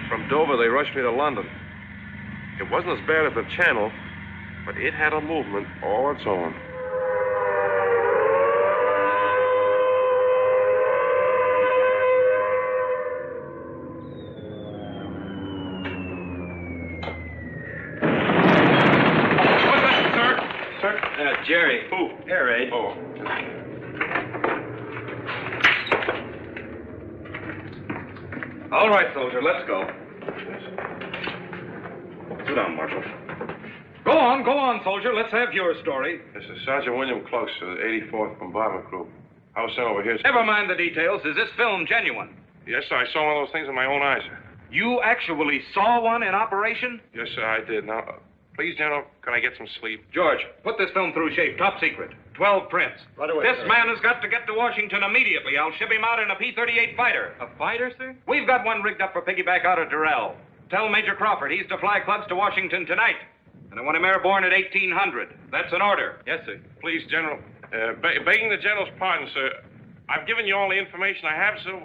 From Dover, they rushed me to London. It wasn't as bad as the Channel, but it had a movement all its own. What's that, sir? Sir? Jerry. Who? Air raid. Oh. All right, soldier, let's go. Sit down, Marshal. Go on, soldier. Let's have your story. This is Sergeant William Kluggs of the 84th Bombardment Group. I was sent over here. Never mind the details. Is this film genuine? Yes, sir. I saw one of those things in my own eyes, sir. You actually saw one in operation? Yes, sir, I did. Now, please, General, can I get some sleep? George, put this film through shape. Top secret. 12 prints. Right away, This sir. man has got to get to Washington immediately. I'll ship him out in a P-38 fighter. A fighter, sir? We've got one rigged up for piggyback out of Durrell. Tell Major Crawford he's to fly Kluggs to Washington tonight. And I want him airborne at 1800. That's an order. Yes, sir. Please, General. Begging the General's pardon, sir. I've given you all the information I have, sir.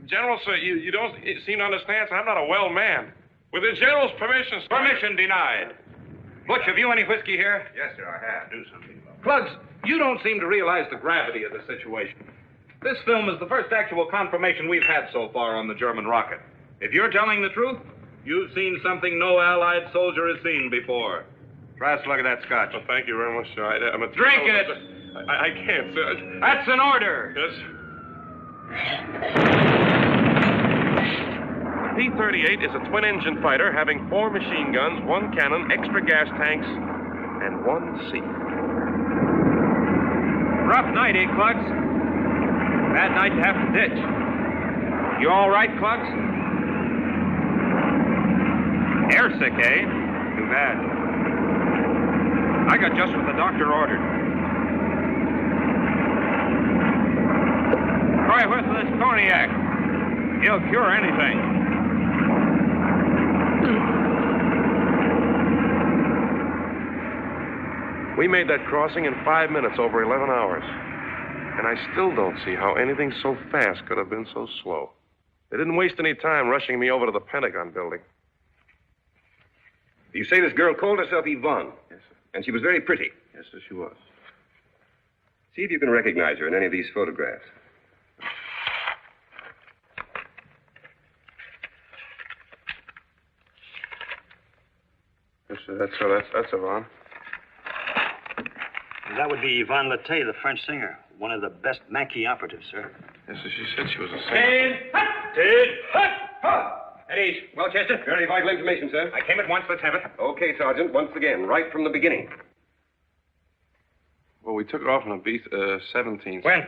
General, sir, you don't seem to understand, sir. I'm not a well man. With the General's permission, sir. Permission denied. Butch, have you any whiskey here? Yes, sir, I have. Do something. Kluggs, you don't seem to realize the gravity of the situation. This film is the first actual confirmation we've had so far on the German rocket. If you're telling the truth, you've seen something no Allied soldier has seen before. Try a slug of that scotch. Well, thank you very much, sir. I'm a Drink it! I can't, sir. That's an order. Yes. The P-38 is a twin-engine fighter having 4 machine guns, 1 cannon, extra gas tanks, and 1 seat. Rough night, eh, Kluggs? Bad night to have to ditch. You all right, Kluggs? Airsick, eh? Too bad. I got just what the doctor ordered. Try a whiff of this cognac. He'll cure anything. We made that crossing in 5 minutes over 11 hours. And I still don't see how anything so fast could have been so slow. They didn't waste any time rushing me over to the Pentagon building. You say this girl called herself Yvonne? Yes, sir. And she was very pretty? Yes, sir, she was. See if you can recognize her in any of these photographs. Yes, sir, that's her. That's Yvonne. That would be Yvonne Latte, the French singer. One of the best Maquis operatives, sir. Yes, sir, she said she was a singer. At ease. Well, Chester? Very vital information, sir. I came at once. Let's have it. Okay, Sergeant. Once again, right from the beginning. Well, we took her off on a B-17. When?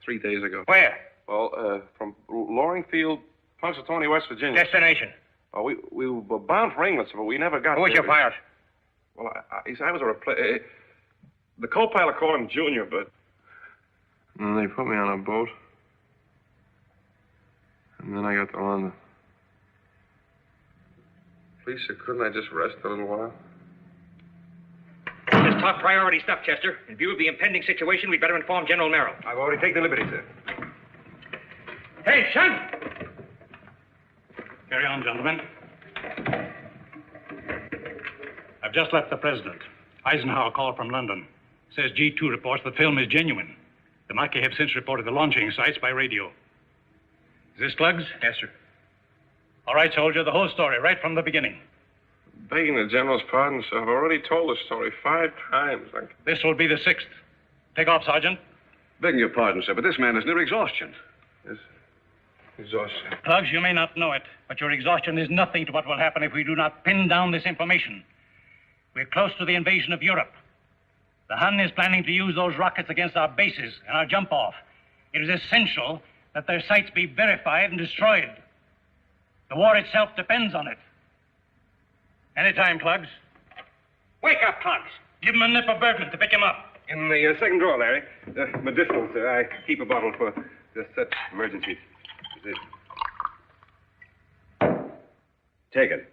3 days ago. Where? Well, from Loring Field, Punxsutawney, West Virginia. Destination? Oh, we were bound for England, sir, but we never got Who was there. your pilot? Well, I was a the co-pilot called him Junior, but... And they put me on a boat. And then I got to London. Please, sir, couldn't I just rest a little while? This top priority stuff, Chester. In view of the impending situation, we'd better inform General Merrill. I've already taken the liberty, sir. Hey, son! Carry on, gentlemen. I've just left the president. Eisenhower called from London. Says G2 reports the film is genuine. The Maquis have since reported the launching sites by radio. Is this Kluggs? Yes, sir. All right, soldier, the whole story, right from the beginning. Begging the General's pardon, sir, I've already told the story 5 times. This will be the 6th. Take off, Sergeant. Begging your pardon, sir, but this man is near exhaustion. Yes, exhaustion. Kluggs, you may not know it, but your exhaustion is nothing to what will happen if we do not pin down this information. We're close to the invasion of Europe. The Hun is planning to use those rockets against our bases and our jump-off. It is essential that their sites be verified and destroyed. The war itself depends on it. Anytime, Kluggs. Wake up, Kluggs. Give him a nip of Bergman to pick him up. In the second drawer, Larry. Medicinal, sir. I keep a bottle for just such emergencies. This. Take it.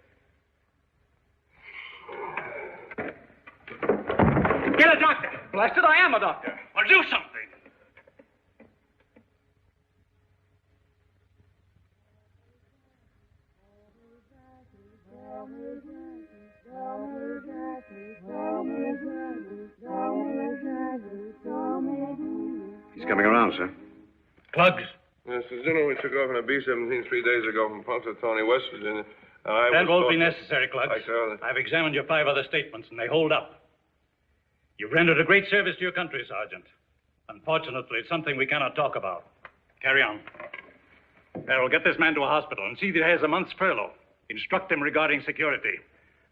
Get a doctor. Blasted, I am a doctor. Well, do something. He's coming around, sir. Kluggs. Yes, the dinner we took off in a B-17 3 days ago from Punxsutawney, West Virginia. That won't be necessary, Kluggs. I've examined your 5 other statements, and they hold up. You've rendered a great service to your country, Sergeant. Unfortunately, it's something we cannot talk about. Carry on. Farrell, get this man to a hospital and see that he has a month's furlough. Instruct him regarding security.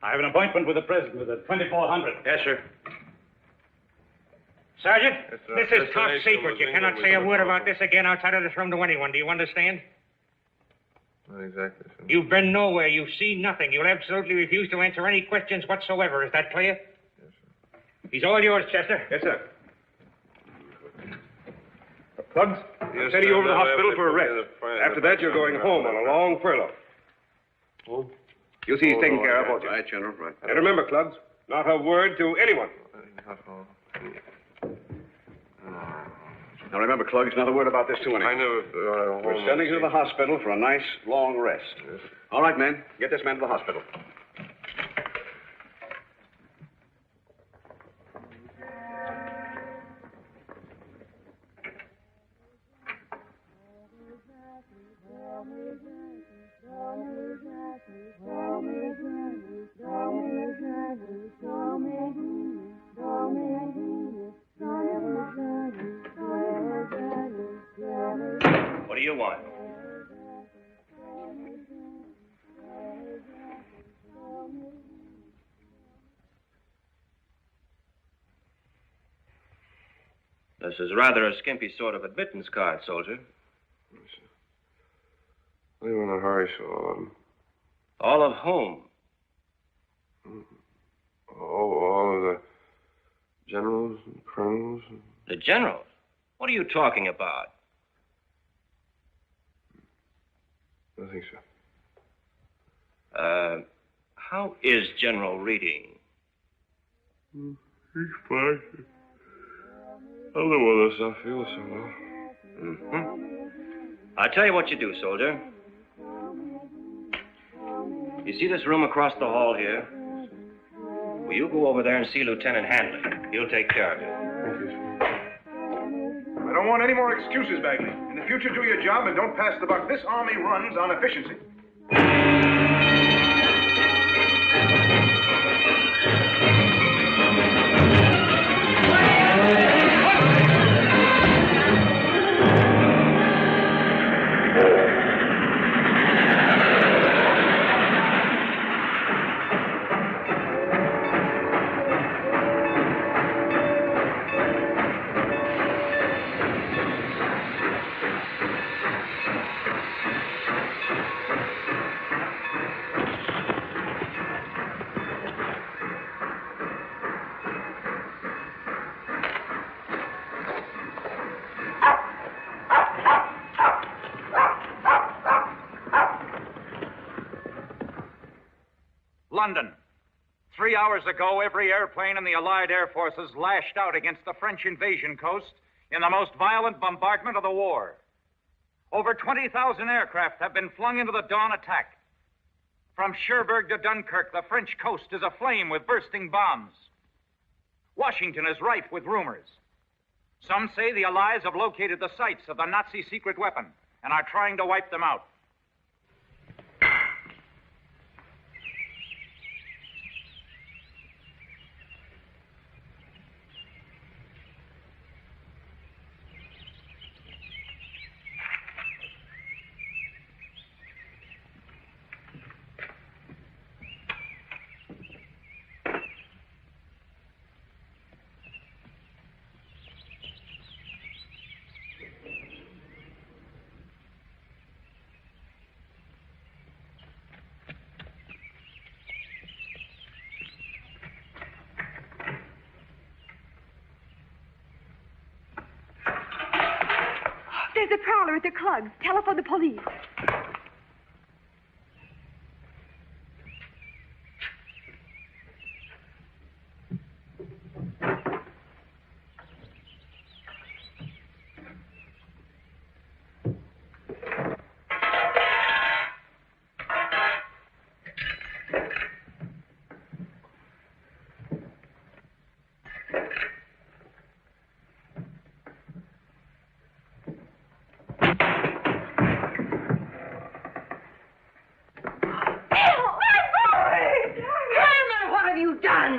I have an appointment with the President at 2400. Yes, sir. Sergeant, this is top secret. You cannot say a word about this again outside of this room to anyone. Do you understand? Not exactly, sir. You've been nowhere. You've seen nothing. You'll absolutely refuse to answer any questions whatsoever. Is that clear? Yes, sir. He's all yours, Chester. Yes, sir. Kluggs, Yes, I'll send you over to the hospital for a rest. After that, you're going home on a long furlough. Oh? You'll see he's taken care of, won't you? Right, General, right. And remember, Kluggs, not a word to anyone. Now remember, Kluggs, not a word about this to anyone. I never... We're sending you to the hospital for a nice, long rest. Yes. All right, men. Get this man to the hospital. What do you want? This is rather a skimpy sort of admittance card, soldier. Leave in a hurry, so all of them. All of whom? All of the generals and colonels. The generals? What are you talking about? Nothing, sir. How is General Reading? He's fine. Other with us, I feel so well. Mm-hmm. I'll tell you what you do, soldier. You see this room across the hall here? Well, you go over there and see Lieutenant Handley. He'll take care of you. Thank you, sir. I don't want any more excuses, Bagley. In the future, do your job and don't pass the buck. This army runs on efficiency. London. 3 hours ago, every airplane in the Allied air forces lashed out against the French invasion coast in the most violent bombardment of the war. Over 20,000 aircraft have been flung into the dawn attack. From Cherbourg to Dunkirk, the French coast is aflame with bursting bombs. Washington is rife with rumors. Some say the Allies have located the sites of the Nazi secret weapon and are trying to wipe them out. There's a prowler at the Kluggs. Telephone the police.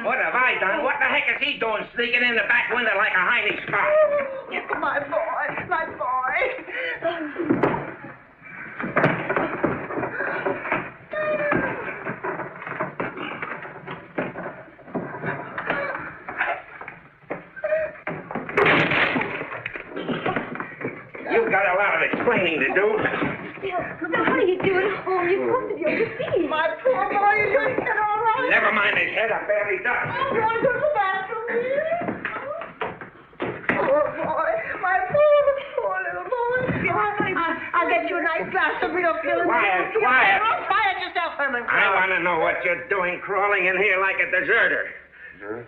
What have I done? What the heck is he doing sneaking in the back window like a Heine's car? My boy, my boy. You've got a lot of explaining to do. Now, what are you doing home? You're supposed to be overseas. My poor boy, is your head all right? Never mind his head, I barely does. You want to go to the bathroom, dear? Poor boy. My poor little boy. I'll get you a nice glass of real filling. Quiet. Quiet yourself, Herman. I want to know what you're doing crawling in here like a deserter. Deserter?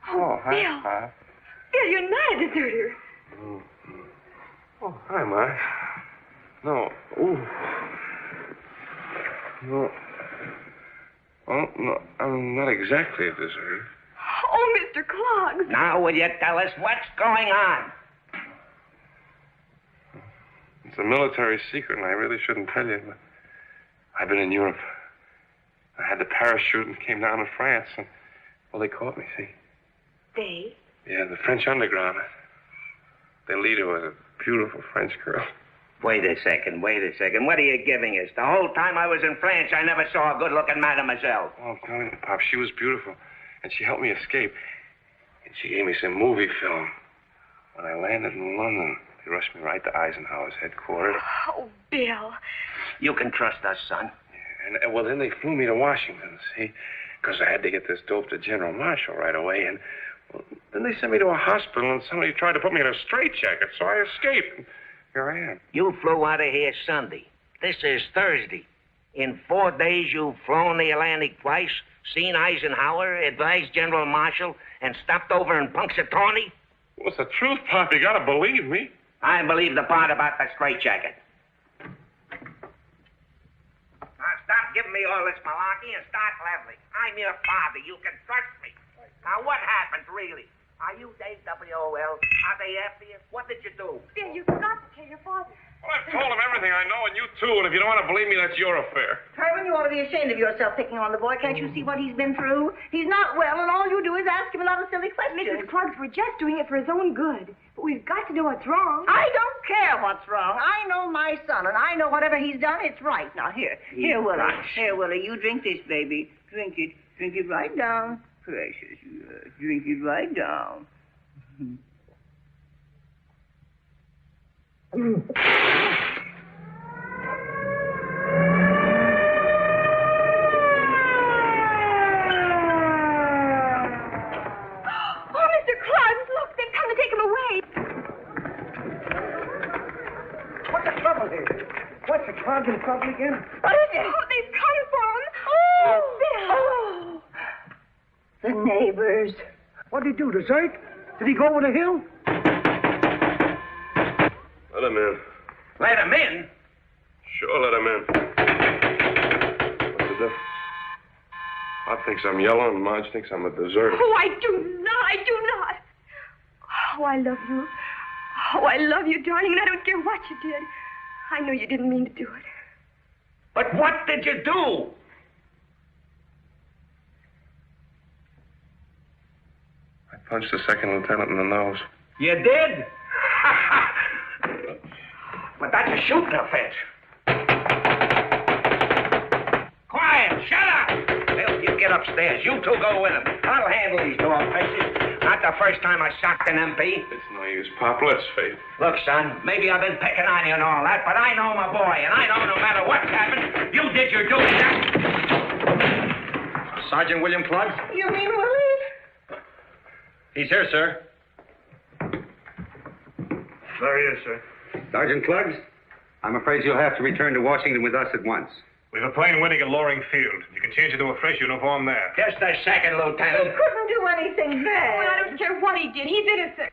Oh, hi. Bill. Hi. Bill, you're not a deserter. Oh, hi, Marge. No. Ooh. No. Oh, no, I'm not exactly a deserter. Oh, Mr. Kluggs. Now, will you tell us what's going on? It's a military secret, and I really shouldn't tell you, but I've been in Europe. I had to parachute and came down to France, and, well, they caught me, see? They? Yeah, the French underground. Their leader was a beautiful French girl. Wait a second. What are you giving us? The whole time I was in France, I never saw a good-looking mademoiselle. Oh, I'm telling you, Pop, she was beautiful, and she helped me escape. And she gave me some movie film. When I landed in London, they rushed me right to Eisenhower's headquarters. Oh, Bill. You can trust us, son. Yeah, and, well, then they flew me to Washington, see? Because I had to get this dope to General Marshall right away, and well, then they sent me to a hospital, and somebody tried to put me in a straitjacket, so I escaped. Here I am. You flew out of here Sunday. This is Thursday. In 4 days, you've flown the Atlantic twice, seen Eisenhower, advised General Marshall, and stopped over in Punxsutawney? Well, it's the truth, Pop. You gotta believe me. I believe the part about the straitjacket. Now, stop giving me all this malarkey and start leveling. I'm your father. You can trust me. Now, what happened, really? Are you WWII? Are they after you? What did you do? Bill, you've got to tell your father. Well, I've told him everything I know, and you too. And if you don't want to believe me, that's your affair. Herman, you ought to be ashamed of yourself picking on the boy. Can't you see what he's been through? He's not well, and all you do is ask him a lot of silly questions. Mrs. Kluggs, we're just doing it for his own good. But we've got to know what's wrong. I don't care what's wrong. I know my son, and I know whatever he's done, it's right. Now, here, Willie. Here, Willie, you drink this, baby. Drink it. Drink it right down. Precious. Drink it right down. What's the Kluggs in trouble again? What is it? Oh, they've come for him. Oh, The neighbors. What did he do, desert? Did he go over the hill? Let him in. Let him in? Sure, let him in. What's the difference? Pop thinks I'm yellow, and Marge thinks I'm a deserter. Oh, I do not. Oh, I love you. Oh, I love you, darling, and I don't care what you did. I know you didn't mean to do it. But what did you do? I punched the second lieutenant in the nose. You did? But that's a shooting offense. Quiet! Shut up! Well, you get upstairs. You two go with him. I'll handle these dog faces. Not the first time I socked an MP. It's no use, Pop. Let's face it. Look, son, maybe I've been picking on you and all that, but I know my boy, and I know no matter what's happened, you did your duty. Sergeant William Kluggs? You mean Willie? He's here, sir. There he is, sir. Sergeant Kluggs, I'm afraid you'll have to return to Washington with us at once. We have a plane waiting at Loring Field. You can change into a fresh uniform there. Just a second, He Lieutenant. couldn't do anything bad. Well, I don't care what he did. He's innocent.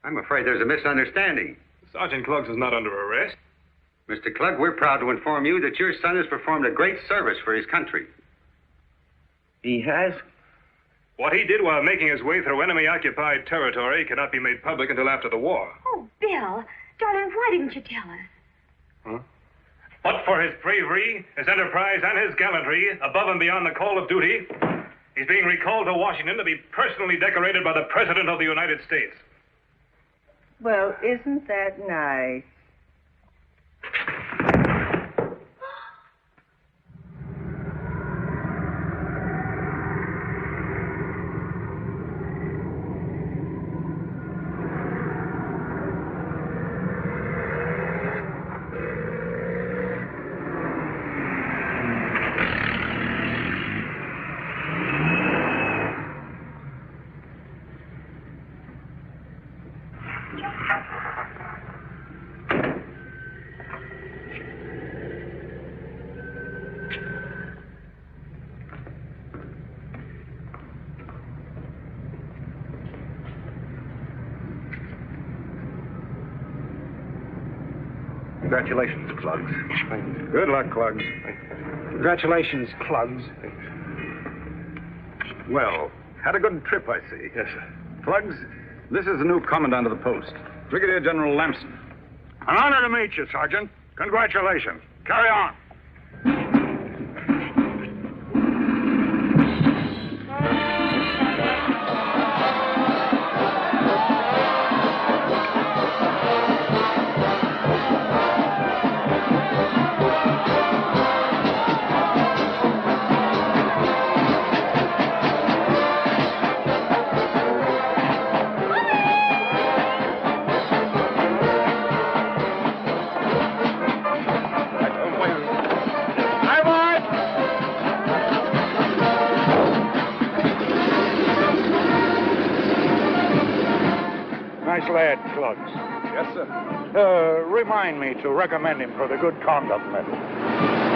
I'm afraid there's a misunderstanding. Sergeant Kluggs is not under arrest. Mr. Klugg, we're proud to inform you that your son has performed a great service for his country. He has? What he did while making his way through enemy-occupied territory cannot be made public until after the war. Oh, Bill, darling, why didn't you tell us? Huh? But for his bravery, his enterprise, and his gallantry, above and beyond the call of duty, he's being recalled to Washington to be personally decorated by the President of the United States. Well, isn't that nice? Congratulations, Kluggs. Good luck, Kluggs. Congratulations, Kluggs. Well, had a good trip, I see. Yes, sir. Kluggs, this is the new commandant of the post, Brigadier General Lamson. An honor to meet you, Sergeant. Congratulations. Carry on. Nice lad, Kluggs. Yes, sir. Remind me to recommend him for the Good Conduct Medal.